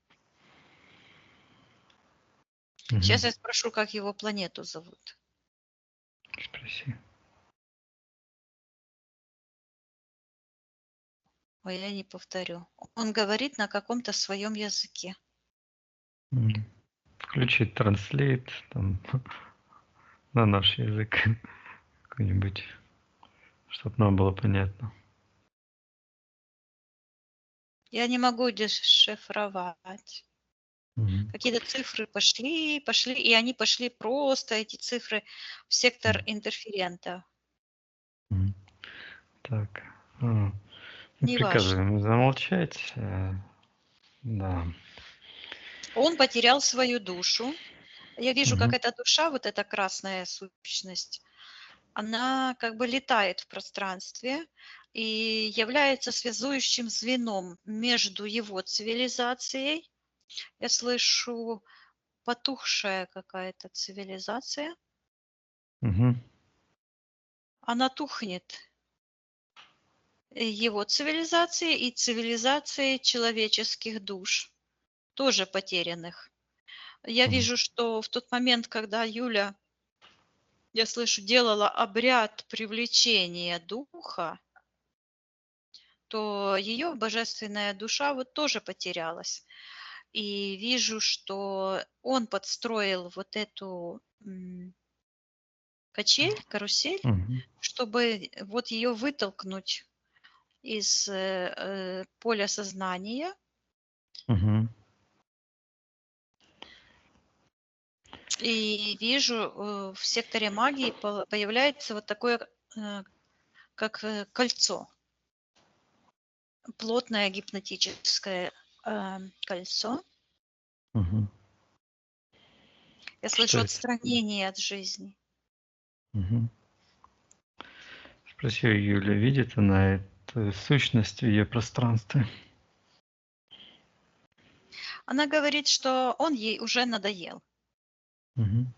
Сейчас Мгм. я спрошу, как его планету зовут. Спроси. Ой, я не повторю. Он говорит на каком-то своем языке. Включить транслейт там на наш язык какой-нибудь, чтобы нам было понятно. Я не могу дешифровать. Какие-то цифры пошли, и они пошли просто, эти цифры, в сектор интерферента. Так. Мы Неважно. приказываем замолчать. Да. Он потерял свою душу. Я вижу, как Мгм. эта душа, вот эта красная сущность, она как бы летает в пространстве и является связующим звеном между его цивилизацией. Я слышу потухшая какая-то цивилизация. Мгм. Она тухнет. Его цивилизации и цивилизации человеческих душ, тоже потерянных. Я Мгм. вижу, что в тот момент, когда Юля, я слышу, делала обряд привлечения духа, то ее божественная душа вот тоже потерялась. И вижу, что он подстроил вот эту качель, карусель, Мгм. чтобы вот ее вытолкнуть из поля сознания. Мгм. И вижу, в секторе магии появляется вот такое, как кольцо. Плотное гипнотическое кольцо. Мгм. Я Что слышу это? отстранение от жизни. Мгм. Спроси у Юли, видит она эту сущность в ее пространстве? Она говорит, что он ей уже надоел. Мгм.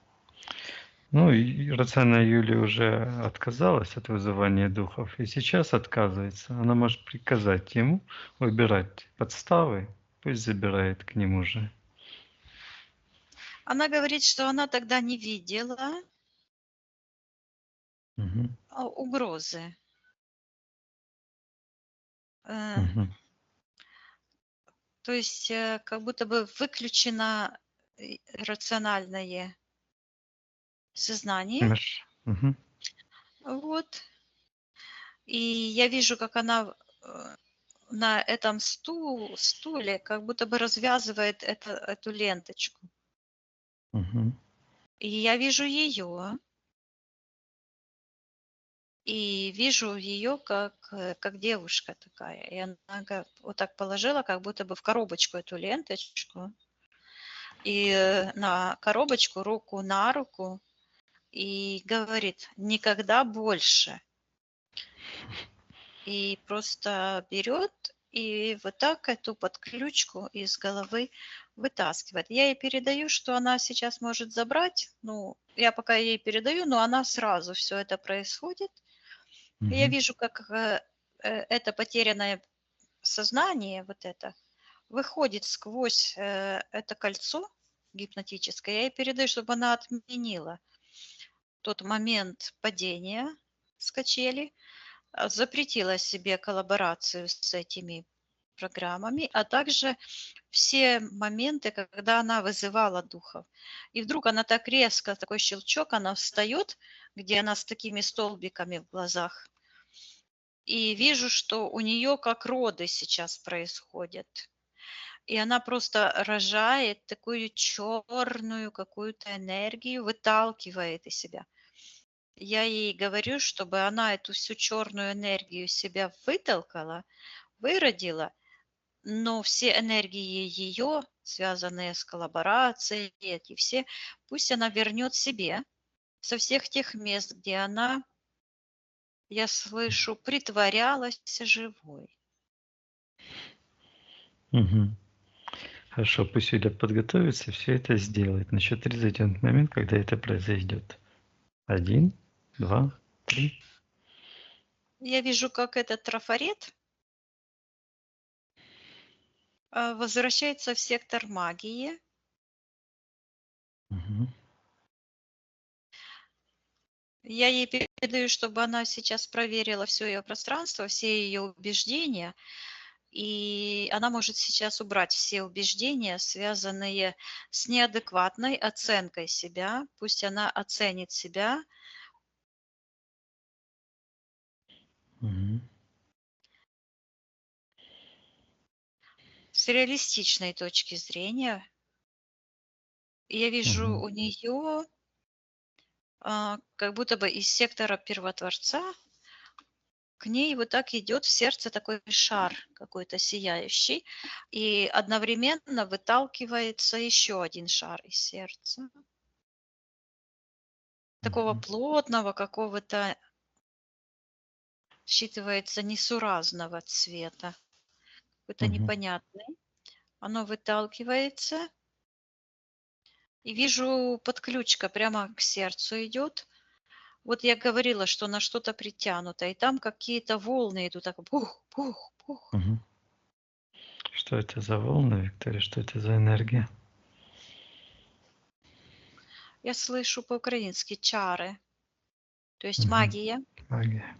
Ну, и рациональная Юлия уже отказалась от вызывания духов, и сейчас отказывается. Она может приказать ему выбирать подставы, пусть забирает к нему же. Она говорит, что она тогда не видела Мгм. угрозы. Мгм. То есть как будто бы выключено рациональное сознание. Мгм. Вот. И я вижу, как она на этом стуле как будто бы развязывает эту ленточку. Мгм. И я вижу ее, и вижу ее как девушка такая. И она вот так положила, как будто бы в коробочку эту ленточку. И на коробочку руку на руку. И говорит, никогда больше. И просто берет и вот так эту подключку из головы вытаскивает. Я ей передаю, что она сейчас может забрать. Ну, я пока ей передаю, но она сразу все это происходит. И я Мгм. вижу, как это потерянное сознание, вот это, выходит сквозь это кольцо гипнотическое. Я ей передаю, чтобы она отменила тот момент падения с качели, запретила себе коллаборацию с этими программами, а также все моменты, когда она вызывала духов. И вдруг она так резко, такой щелчок, она встает, где она с такими столбиками в глазах. И вижу, что у нее как роды сейчас происходят. И она просто рожает такую черную какую-то энергию, выталкивает из себя. Я ей говорю, чтобы она эту всю черную энергию себя вытолкала, выродила, но все энергии ее, связанные с коллаборацией, эти все, пусть она вернет себе со всех тех мест, где она, я слышу, притворялась живой. Мгм. Хорошо, пусть Юля подготовится, все это сделает. На счет 3 зайдет момент, когда это произойдет. 1, 2, 3. Я вижу, как этот трафарет возвращается в сектор магии. Мгм. Я ей даю, чтобы она сейчас проверила все ее пространство, все ее убеждения, и она может сейчас убрать все убеждения, связанные с неадекватной оценкой себя. Пусть она оценит себя Мгм. с реалистичной точки зрения. И я вижу Мгм. у нее как будто бы из сектора первотворца к ней вот так идет в сердце такой шар какой-то сияющий, и одновременно выталкивается еще один шар из сердца. Такого Мгм. плотного какого-то, считывается, несуразного цвета, какой-то Мгм. непонятный. Оно выталкивается, и вижу, подключка прямо к сердцу идет. Вот я говорила, что на что-то притянуто, и там какие-то волны идут, так бух, бух, бух. Мгм. Что это за волны, Виктория? Что это за энергия? Я слышу по-украински чары, то есть Мгм. магия. Магия.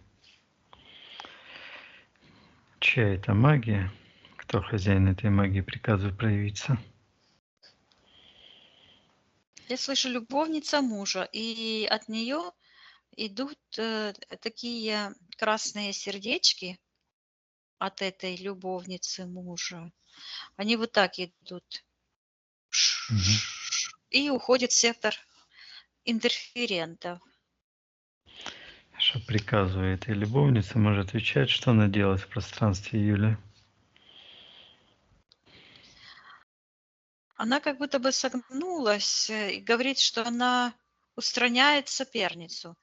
Чья это магия? Кто хозяин этой магии? Приказывает проявиться. Я слышу любовница мужа, и от нее идут такие красные сердечки от этой любовницы мужа. Они вот так идут. Мгм. И уходит в сектор интерферентов. Что приказывает и любовница может отвечать, что она делает в пространстве Юли. Она как будто бы согнулась и говорит, что она устраняет соперницу.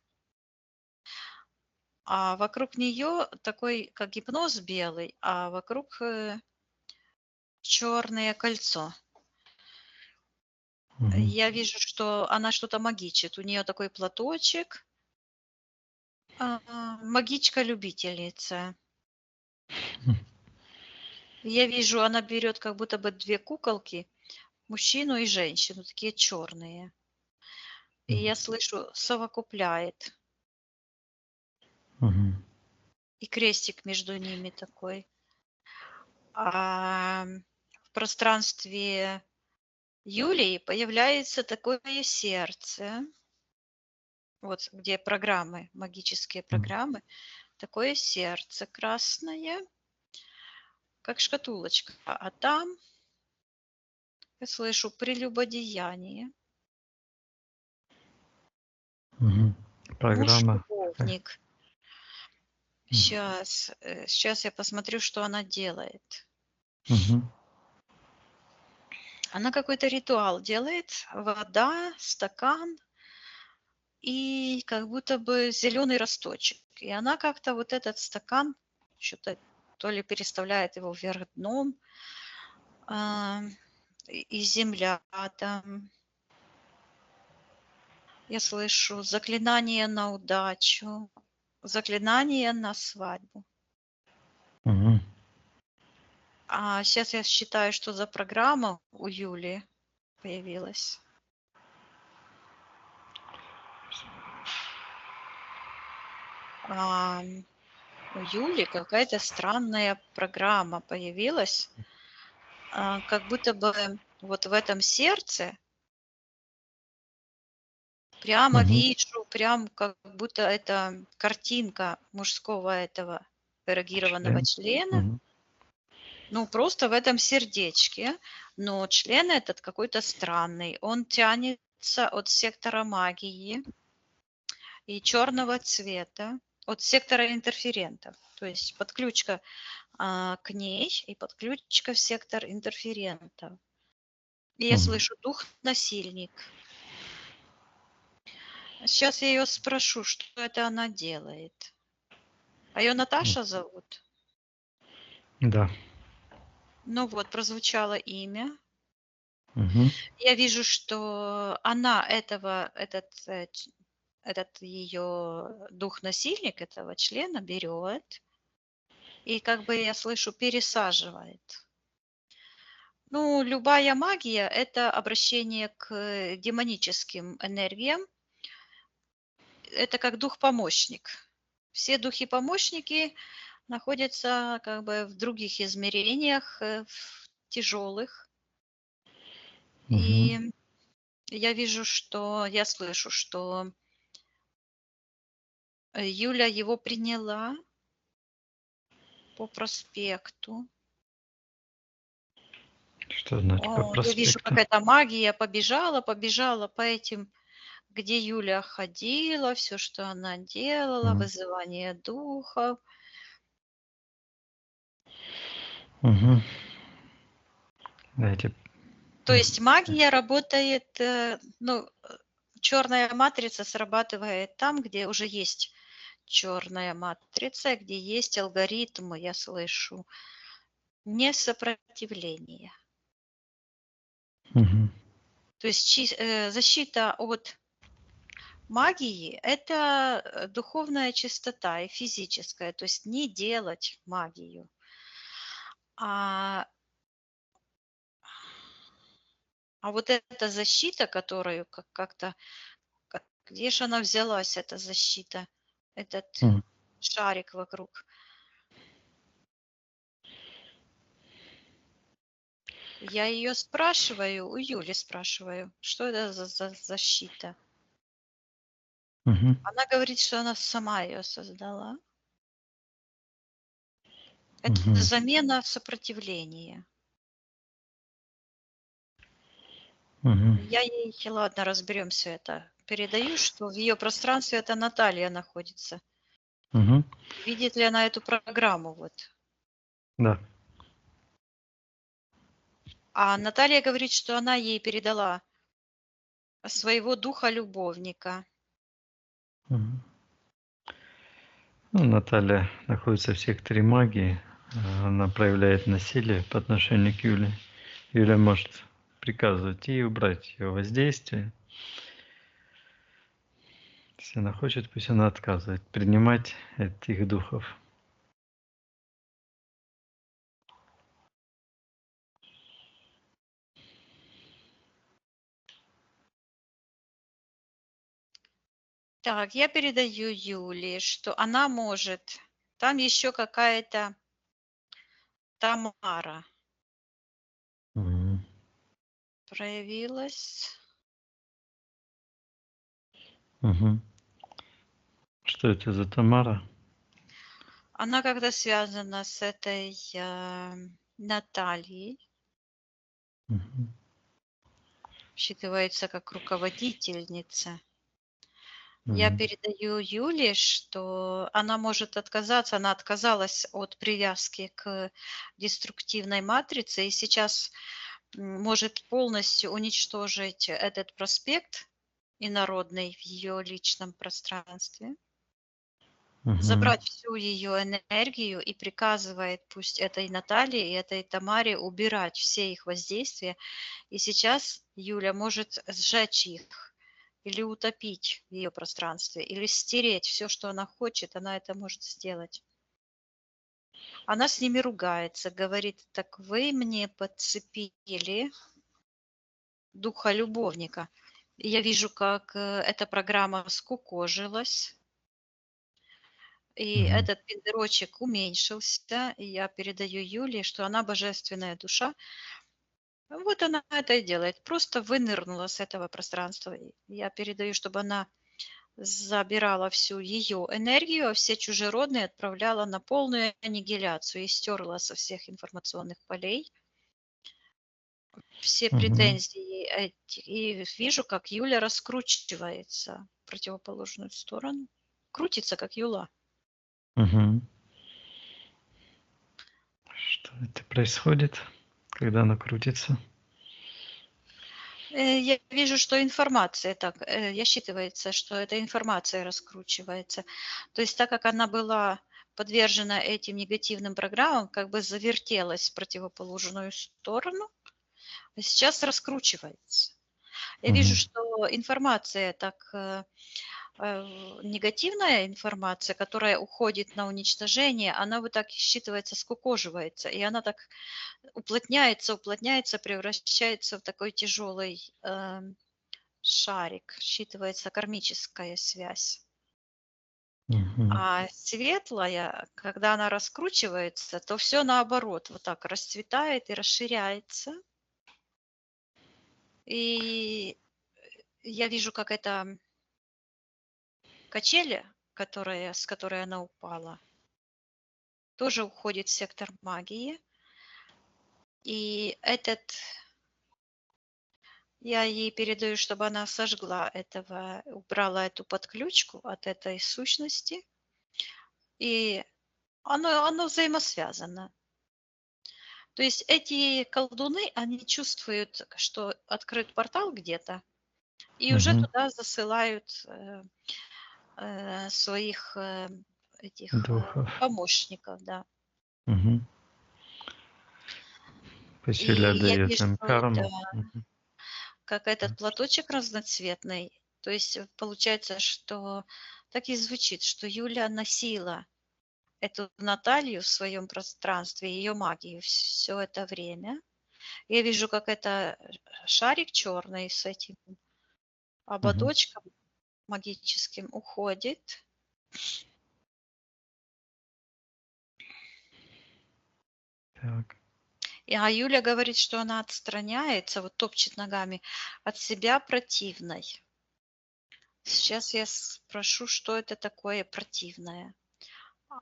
А вокруг нее такой, как гипноз белый, а вокруг черное кольцо. Мгм. Я вижу, что она что-то магичит. У нее такой платочек. Магичка-любительница. Я вижу, она берет как будто бы две куколки, мужчину и женщину, такие черные. И я слышу, совокупляет. Мгм. И крестик между ними такой. А в пространстве Юлии появляется такое сердце. Вот где программы, магические программы. Такое сердце красное, как шкатулочка. А там я слышу прелюбодеяние. Мгм. Программа. Муж-любовник. Сейчас я посмотрю, что она делает. Мгм. Она какой-то ритуал делает. Вода, стакан и как будто бы зеленый росточек. И она как-то вот этот стакан что-то то ли переставляет его вверх дном, а, и земля там. Я слышу заклинание на удачу, заклинание на свадьбу. Мгм. А сейчас я считаю, что за программа у Юли появилась. А, у Юли какая-то странная программа появилась, как будто бы вот в этом сердце прямо Мгм. вижу, прям как будто это картинка мужского этого эрогированного Член. члена. Мгм. Ну, просто в этом сердечке, но член этот какой-то странный. Он тянется от сектора магии и черного цвета, от сектора интерферентов. То есть подключка к ней и подключка в сектор интерферентов. И я Мгм. слышу дух-насильник. Сейчас я ее спрошу, что это она делает. А ее Наташа зовут? Да. Ну вот, прозвучало имя. Мгм. Я вижу, что она этот ее дух-насильник, этого члена берет и, как бы я слышу, пересаживает. Ну, любая магия – это обращение к демоническим энергиям. это как дух-помощник. Все духи-помощники находятся как бы в других измерениях, тяжелых. И Мгм. я вижу, я слышу, что Юля его приняла по проспекту. Что значит по Я вижу, проспекту? какая-то магия побежала по этим, где Юля ходила, все, что она делала, Мгм. вызывание духов. Мгм. Дайте. То есть магия работает, черная матрица срабатывает там, где уже есть черная матрица, где есть алгоритмы, я слышу, несопротивление. Мгм. То есть защита от магии – это духовная чистота и физическая, то есть не делать магию. А, а вот эта защита, которую как-то, где же она взялась, эта защита, этот Мгм. шарик вокруг? Я ее спрашиваю, у Юли спрашиваю, что это за защита. Мгм. Она говорит, что она сама ее создала. Это Мгм. замена сопротивления. Мгм. Я ей, ладно, разберемся это. Передаю, что в ее пространстве это Наталья находится. Мгм. Видит ли она эту программу? Вот. Да. А Наталья говорит, что она ей передала своего духа-любовника. Мгм. Ну, Наталья находится в секторе магии. Она проявляет насилие по отношению к Юле. Юля может приказывать ей убрать ее воздействие. Если она хочет, пусть она отказывает принимать этих духов. Так, я передаю Юле, что она может. Там еще какая-то Тамара Мгм. проявилась. Мгм. Что это за Тамара? Она как-то связана с этой Натальей. Мгм. Считывается как руководительница. Я Мгм. передаю Юле, что она может отказаться, она отказалась от привязки к деструктивной матрице и сейчас может полностью уничтожить этот проспект инородный в ее личном пространстве, Мгм. забрать всю ее энергию и приказывает пусть этой Наталье и этой Тамаре убирать все их воздействия. И сейчас Юля может сжечь их или утопить в ее пространстве, или стереть все, что она хочет, она это может сделать. Она с ними ругается, говорит, так вы мне подцепили духа любовника. И я вижу, как эта программа скукожилась, и Мгм. этот пендерочек уменьшился, и я передаю Юле, что она божественная душа. Вот она это и делает, просто вынырнула с этого пространства. И я передаю, чтобы она забирала всю ее энергию, а все чужеродные отправляла на полную аннигиляцию и стерла со всех информационных полей все Мгм. претензии эти. И вижу, как Юля раскручивается в противоположную сторону. Крутится, как Юла. Мгм. Что это происходит, когда она крутится? Я вижу, что информация так, я считывается, что эта информация раскручивается. То есть так как она была подвержена этим негативным программам, как бы завертелась в противоположную сторону, а сейчас раскручивается. Я вижу, Мгм. что информация так, негативная информация, которая уходит на уничтожение, она вот так считывается, скукоживается, и она так уплотняется, уплотняется, превращается в такой тяжелый шарик, считывается кармическая связь. Мгм. А светлая, когда она раскручивается, то все наоборот, вот так расцветает и расширяется. И я вижу, как эта качели, с которой она упала, тоже уходит в сектор магии. И я ей передаю, чтобы она сожгла этого, убрала эту подключку от этой сущности. И оно взаимосвязано. То есть эти колдуны, они чувствуют, что открыт портал где-то, и уже Мгм. туда засылают своих этих Духов. помощников, да. Мгм. И Посилия я дает вижу, им да, карму. Мгм. как этот платочек разноцветный. То есть получается, что так и звучит, что Юля носила эту Наталью в своем пространстве, ее магию все это время. Я вижу, как это шарик черный с этим Мгм. ободочком магическим уходит. Так. А Юля говорит, что она отстраняется, вот топчет ногами от себя противной. Сейчас я спрошу, что это такое противное.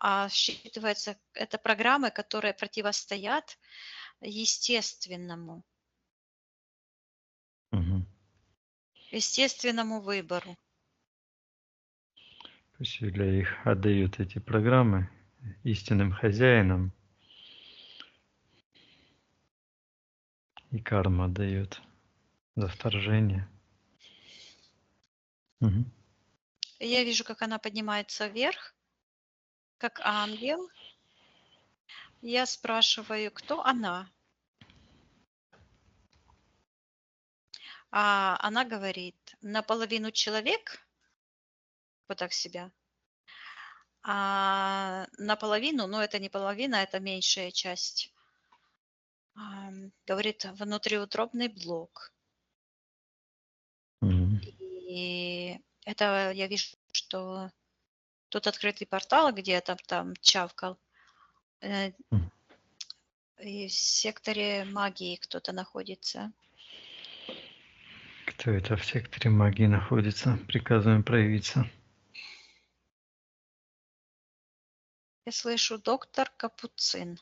А считывается, это программы, которые противостоят естественному, Мгм. естественному выбору. Посилия их отдают эти программы истинным хозяинам, и карма отдает за вторжение. Мгм. Я вижу, как она поднимается вверх, как ангел. Я спрашиваю, кто она? А она говорит, наполовину человек, вот так себя, а наполовину, но это не половина, это меньшая часть, говорит, внутриутробный блок. Мгм. И это я вижу, что тот открытый портал, где там чавкал, э, Мгм. и в секторе магии кто-то находится. Кто это в секторе магии находится? Приказываем проявиться. Я слышу доктор Капуцин.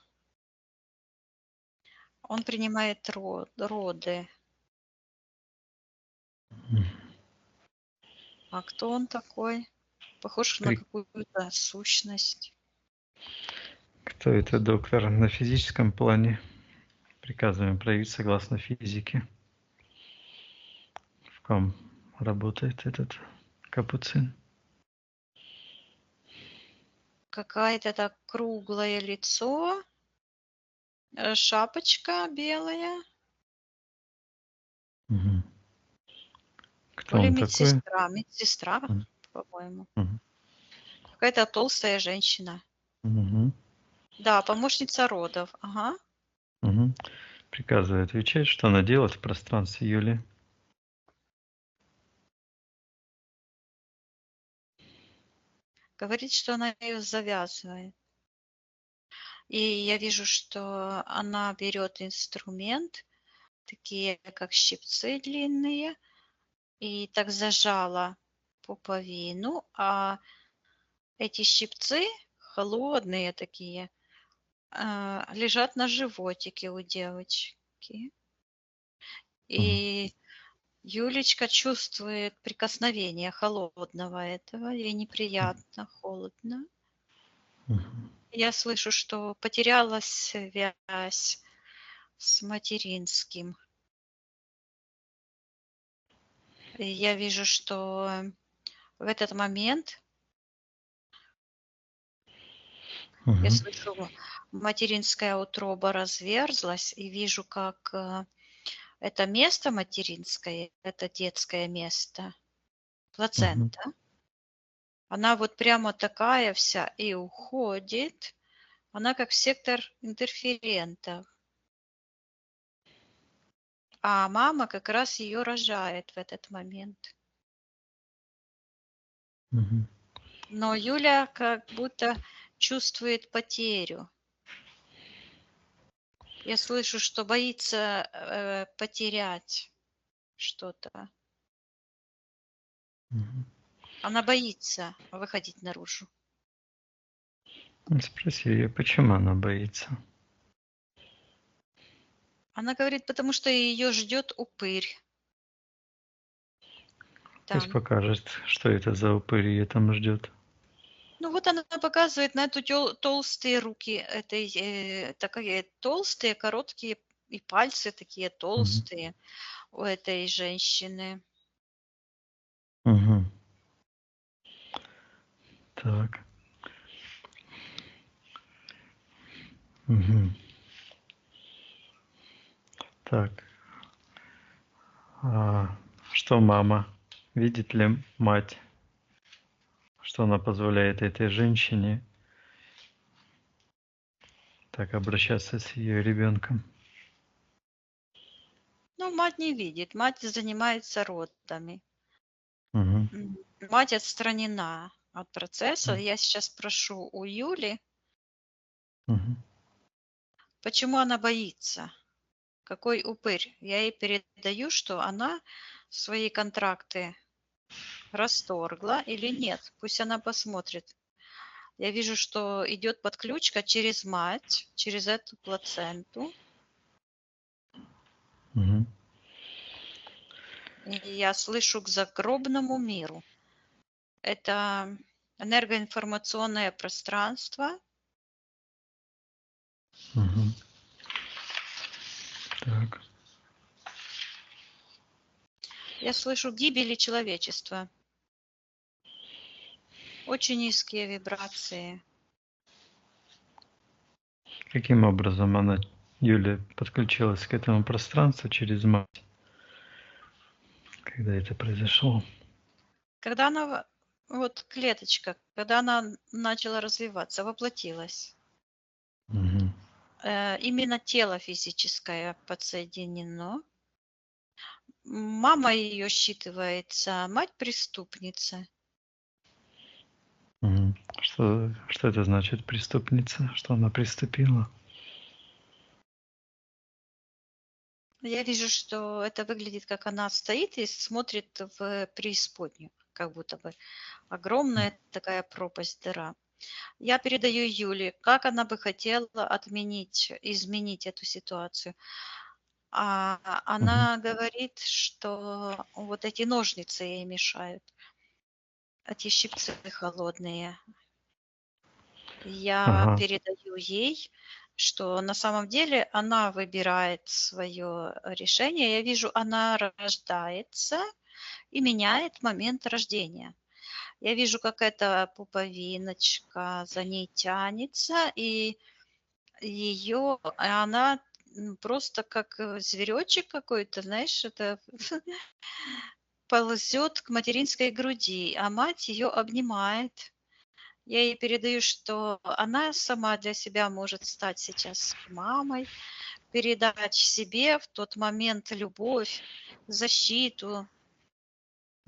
Он принимает роды. Мгм. А кто он такой? Похож на При- какую-то сущность. Кто это доктор на физическом плане? Приказываем проявить согласно физике. В ком работает этот капуцин? Какое-то так круглое лицо, шапочка белая. Мгм. Кто То ли он такой? медсестра, Мгм. по-моему. Мгм. Какая-то толстая женщина. Мгм. Да, помощница родов. Ага. Мгм. Приказываю отвечать, что она делает в пространстве Юли. Говорит, что она ее завязывает. И я вижу, что она берет инструмент, такие как щипцы длинные, и так зажала пуповину, а эти щипцы холодные такие, лежат на животике у девочки. Мгм. И Юлечка чувствует прикосновение холодного этого, ей неприятно, холодно. Мгм. Я слышу, что потеряла связь с материнским. И я вижу, что в этот момент я Мгм. слышу, материнская утроба разверзлась, и вижу, как это место материнское, это детское место, Мгм. плацента, она вот прямо такая вся и уходит. Она как сектор интерферентов. А мама как раз ее рожает в этот момент. Мгм. Но Юля как будто чувствует потерю. Я слышу, что боится потерять что-то. Мгм. Она боится выходить наружу. Спроси ее, почему она боится. Она говорит, потому что ее ждет упырь. Пусть Там. покажет, что это за упырь ее там ждет. Ну вот она показывает на эту толстые руки этой, такие толстые, короткие, и пальцы такие толстые у этой женщины. Мгм. Так. Мгм. Так. Что мама? Видит ли мать, что она позволяет этой женщине так обращаться с ее ребенком? Ну, мать не видит, мать занимается родами. Мгм. Мать отстранена от процесса. Мгм. Я сейчас спрошу у Юли, Мгм. почему она боится, какой упырь. Я ей передаю, что она свои контракты расторгла или нет. Пусть она посмотрит. Я вижу, что идет подключка через мать, через эту плаценту. Мгм. И я слышу к загробному миру. Это энергоинформационное пространство. Мгм. Так. Я слышу гибели человечества. Очень низкие вибрации. Каким образом она, Юля, подключилась к этому пространству через мать, когда это произошло? Когда она, вот клеточка, когда она начала развиваться, воплотилась, Мгм. именно тело физическое подсоединено. Мама ее считывается, мать преступница. Мгм. Что это значит, преступница? Что она приступила? Я вижу, что это выглядит, как она стоит и смотрит в преисподнюю, как будто бы огромная такая пропасть, дыра. Я передаю Юле, как она бы хотела изменить эту ситуацию. Мгм. Она говорит, что вот эти ножницы ей мешают, эти щипцы холодные. Я Ага. передаю ей, что на самом деле она выбирает свое решение. Я вижу, она рождается и меняет момент рождения. Я вижу, как эта пуповиночка за ней тянется, и она просто как зверечек какой-то, знаешь, это ползет к материнской груди, а мать ее обнимает. Я ей передаю, что она сама для себя может стать сейчас мамой, передать себе в тот момент любовь, защиту.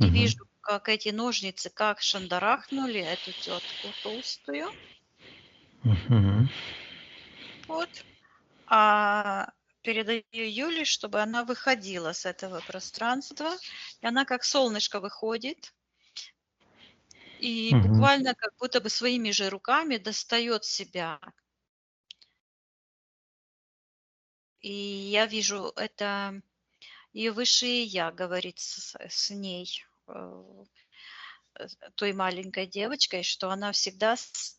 И Мгм. вижу, как эти ножницы как шандарахнули эту тетку толстую. Мгм. Вот. А передаю Юле, чтобы она выходила с этого пространства. И она как солнышко выходит и Мгм. буквально как будто бы своими же руками достает себя. И я вижу, это ее высшее я говорит с ней, той маленькой девочкой, что она всегда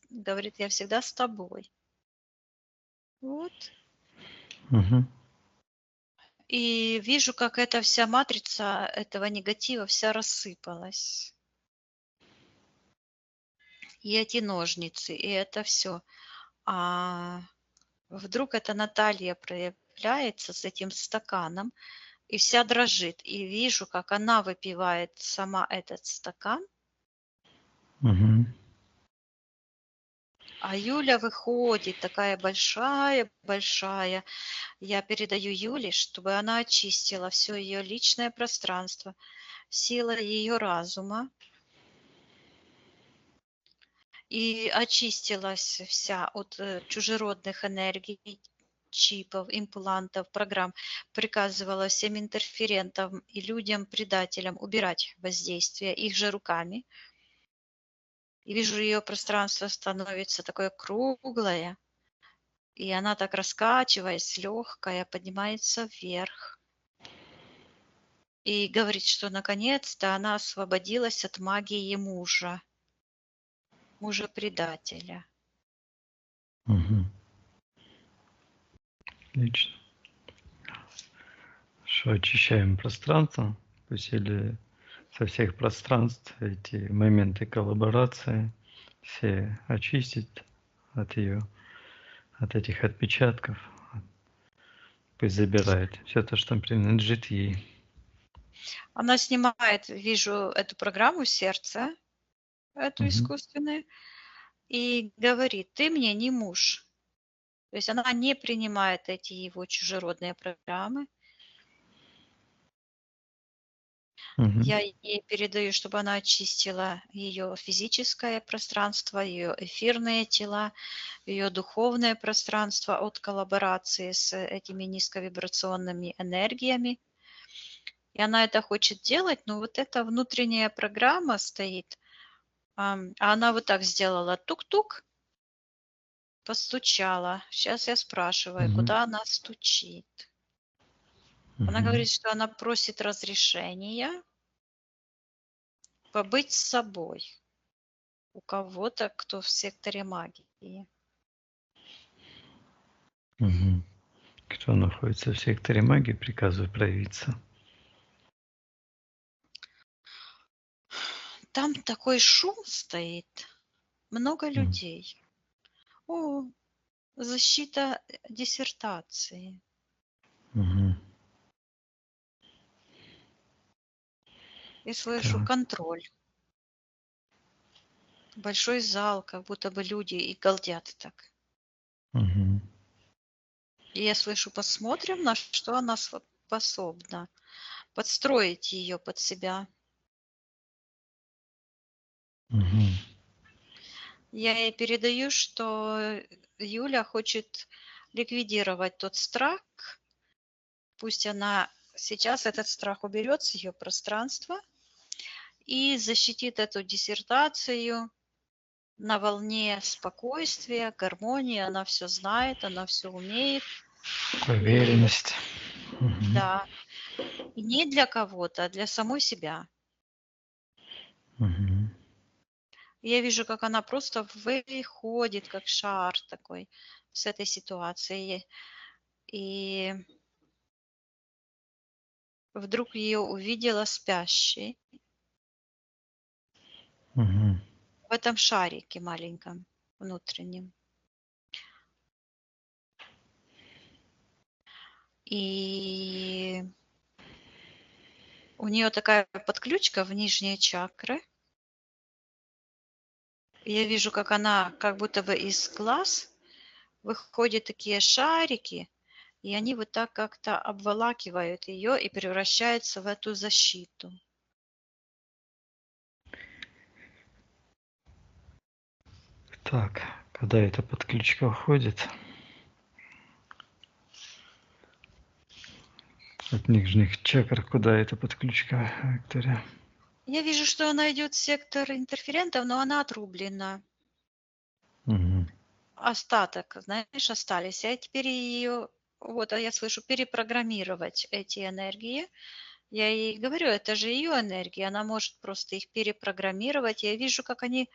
говорит, я всегда с тобой. Вот. Мгм. И вижу, как эта вся матрица этого негатива вся рассыпалась. И эти ножницы, и это все. А вдруг эта Наталья проявляется с этим стаканом и вся дрожит. И вижу, как она выпивает сама этот стакан, Мгм. а Юля выходит такая большая-большая. Я передаю Юле, чтобы она очистила все ее личное пространство, сила ее разума. и очистилась вся от чужеродных энергий, чипов, имплантов, программ, приказывала всем интерферентам и людям-предателям убирать воздействие их же руками. И вижу, ее пространство становится такое круглое, и она так раскачиваясь, легкая, поднимается вверх. И говорит, что наконец-то она освободилась от магии мужа-предателя. Мгм. Отлично. Что очищаем пространство, пусть или со всех пространств эти моменты коллаборации все очистить от ее, от этих отпечатков. Пусть забирает все то, что принадлежит ей. Она снимает, вижу, эту программу сердца, эту Мгм. искусственную, и говорит, ты мне не муж. То есть она не принимает эти его чужеродные программы. Мгм. Я ей передаю, чтобы она очистила ее физическое пространство, ее эфирные тела, ее духовное пространство от коллаборации с этими низковибрационными энергиями. И она это хочет делать, но вот эта внутренняя программа стоит, а она вот так сделала, тук-тук, постучала. Сейчас я спрашиваю, Мгм. куда она стучит. Она Мгм. говорит, что она просит разрешения побыть с собой у кого-то, кто в секторе магии. Мгм. Кто находится в секторе магии, приказываю проявиться. Там такой шум стоит, много Мгм. людей. О, защита диссертации. Мгм. И слышу Так. контроль. Большой зал, как будто бы люди и галдят так. Мгм. И я слышу, посмотрим, на что она способна. Подстроить ее под себя. Мгм. Я ей передаю, что Юля хочет ликвидировать тот страх. Пусть она сейчас этот страх уберет с ее пространства и защитит эту диссертацию на волне спокойствия, гармонии. Она все знает, она все умеет. И Уверенность. Мгм. да, и не для кого-то, а для самой себя. Мгм. Я вижу, как она просто выходит, как шар такой с этой ситуации. И вдруг ее увидела спящей Мгм. в этом шарике маленьком внутреннем. И у нее такая подключка в нижние чакры. Я вижу, как она как будто бы из глаз выходят такие шарики, и они вот так как-то обволакивают ее и превращаются в эту защиту. Так, когда эта подключка уходит от нижних чакр, куда эта подключка, Виктория? Я вижу, что она идет в сектор интерферентов, но она отрублена. Мгм. Остаток, знаешь, остались. Я теперь ее, вот, а я слышу, перепрограммировать эти энергии. Я ей говорю, это же ее энергия, она может просто их перепрограммировать. Я вижу, как они,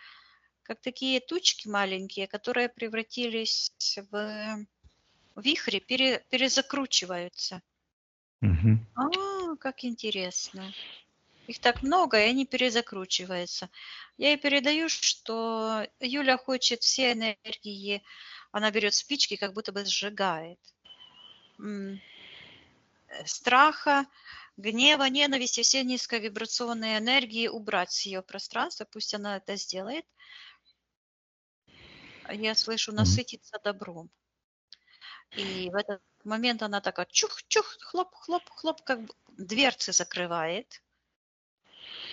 как такие тучки маленькие, которые превратились в вихри, перезакручиваются. Мгм. Как интересно. Их так много, и они перезакручиваются. Я ей передаю, что Юля хочет все энергии, она берет спички, как будто бы сжигает. Страха, гнева, ненависти, все низковибрационные энергии убрать с ее пространства. Пусть она это сделает. Я слышу, Мгм. насытиться добром. И в этот момент она такая чух-чух, хлоп-хлоп-хлоп, как бы дверцы закрывает.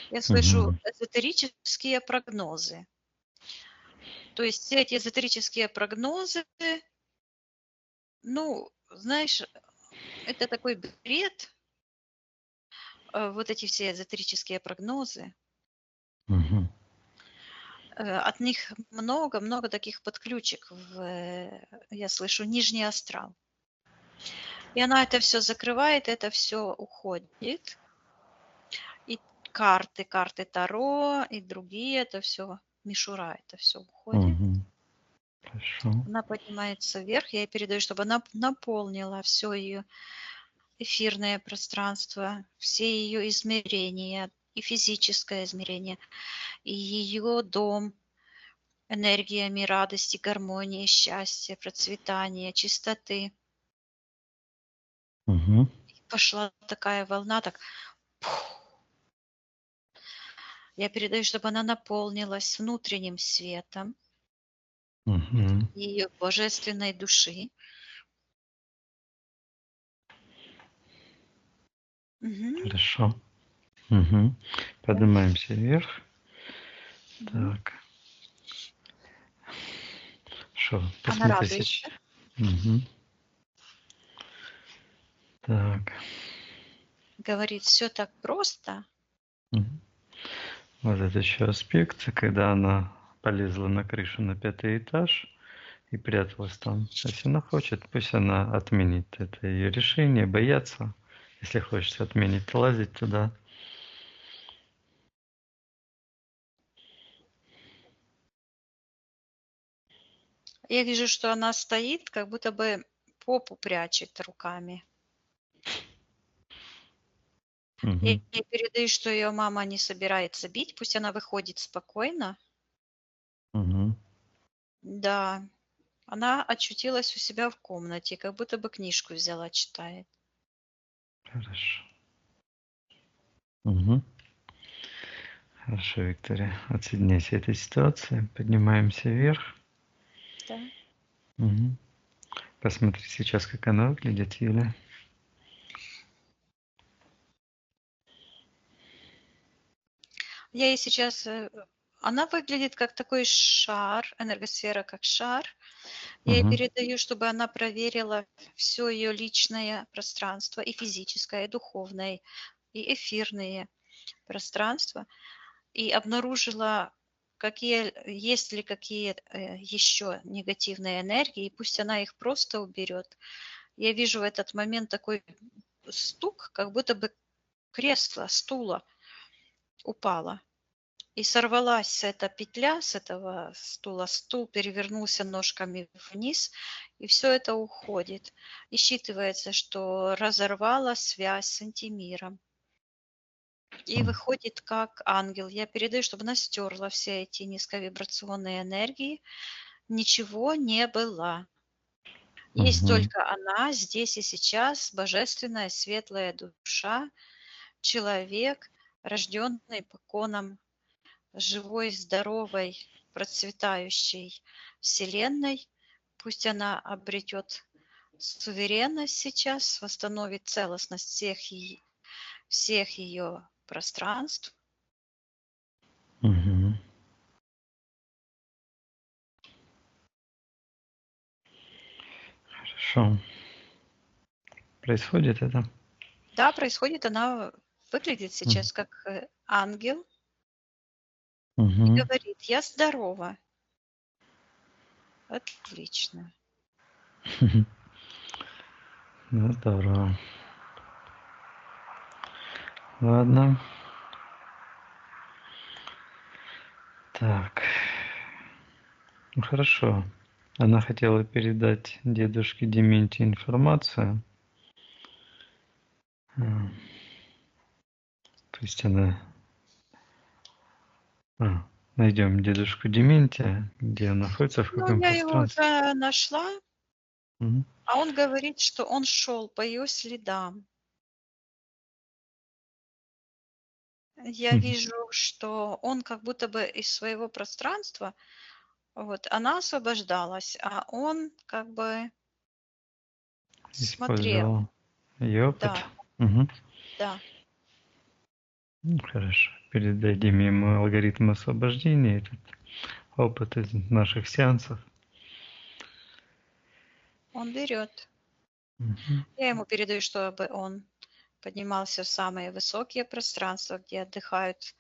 Я слышу Мгм. эзотерические прогнозы. То есть все эти эзотерические прогнозы, ну, знаешь, это такой бред, вот эти все эзотерические прогнозы. Мгм. От них много таких подключек я слышу, нижний астрал. И она это все закрывает, это все уходит. И карты Таро и другие, это все мишура, это все уходит. Мгм. Хорошо. Она поднимается вверх, я ей передаю, чтобы она наполнила все ее эфирное пространство, все ее измерения, и физическое измерение, и ее дом энергиями радости, гармонии, счастья, процветания, чистоты. Мгм. И пошла такая волна, так пух. Я передаю, чтобы она наполнилась внутренним светом Мгм. ее божественной души. Мгм. Хорошо. Мгм. Поднимаемся вверх. Мгм. Так. Что, Она посмотри радуется. сейчас. Мгм. Так. Говорит, все так просто. Мгм. Вот это еще аспект, когда она полезла на крышу на 5-й этаж и пряталась там. Если она хочет, пусть она отменит это ее решение, бояться. Если хочется отменить, лазить туда. Я вижу, что она стоит, как будто бы попу прячет руками. Я Мгм. ей передаю, что ее мама не собирается бить, пусть она выходит спокойно. Мгм. Да, она очутилась у себя в комнате, как будто бы книжку взяла, читает. Хорошо. Мгм. Хорошо, Виктория. Отсоединяйся от этой ситуации. Поднимаемся вверх. Да. Мгм. Посмотри сейчас, как она выглядит, Юля. Я ей сейчас... Она выглядит как такой шар, энергосфера как шар. Я ей Мгм. передаю, чтобы она проверила все ее личное пространство, и физическое, и духовное, и эфирные пространства, и обнаружила, есть ли какие еще негативные энергии, и пусть она их просто уберет. Я вижу в этот момент такой стук, как будто бы кресло стула упало. И сорвалась эта петля с этого стула, стул перевернулся ножками вниз, и все это уходит. И считывается, что разорвала связь с антимиром. И М. выходит как ангел. Я передаю, чтобы она стерла все эти низковибрационные энергии. Ничего не было. Есть Мгм. только она здесь и сейчас, божественная светлая душа, человек, рожденный по конам живой, здоровой, процветающей Вселенной. Пусть она обретет суверенность сейчас, восстановит целостность всех ее пространств. Мгм. Хорошо. Происходит это? Да, происходит, она выглядит М. сейчас как ангел и Мгм. говорит, я здорова. Отлично. Ну, здорово. Ладно. Так. Ну, хорошо. Она хотела передать дедушке Дементию информацию. А, То есть она... найдем дедушку Дементия, где он находится, в Ну, каком я его пространстве. уже нашла, Мгм. а он говорит, что он шел по ее следам. Я Мгм. вижу, что он как будто бы из своего пространства, вот, она освобождалась, а он как бы смотрел. Использовал ее Да, опыт. Мгм. да. Хорошо. Передадим ему алгоритм освобождения этот. опыт из наших сеансов. Он берет. Мгм. Я ему передаю, чтобы он поднимался в самые высокие пространства, где отдыхают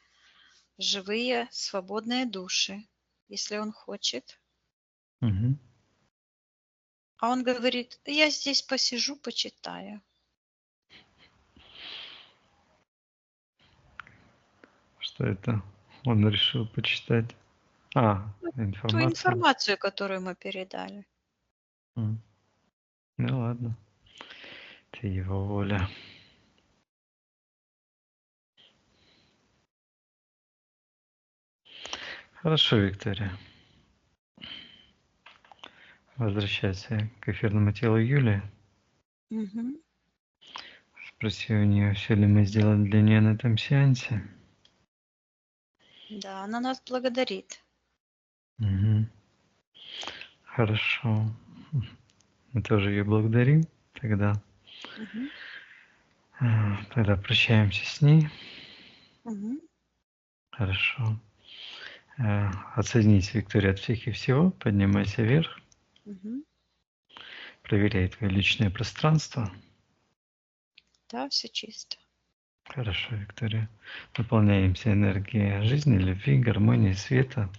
живые, свободные души, если он хочет. Мгм. А он говорит, я здесь посижу, почитаю. Что это? Он решил почитать. Ту Информацию. информацию, которую мы передали. М. Ну ладно. Это его воля. Хорошо, Виктория. Возвращайся к эфирному телу Юлии. Мгм. Спроси у нее, все ли мы сделали для нее на этом сеансе. Да, она нас благодарит. Мгм. Хорошо. Мы тоже ее благодарим. Тогда Мгм. тогда прощаемся с ней. Мгм. Хорошо. Отсоединись, Виктория, от всех и всего. Поднимайся вверх. Мгм. Проверяй твое личное пространство. Да, все чисто. Хорошо, Виктория. Наполняемся энергией жизни, любви, гармонии, света.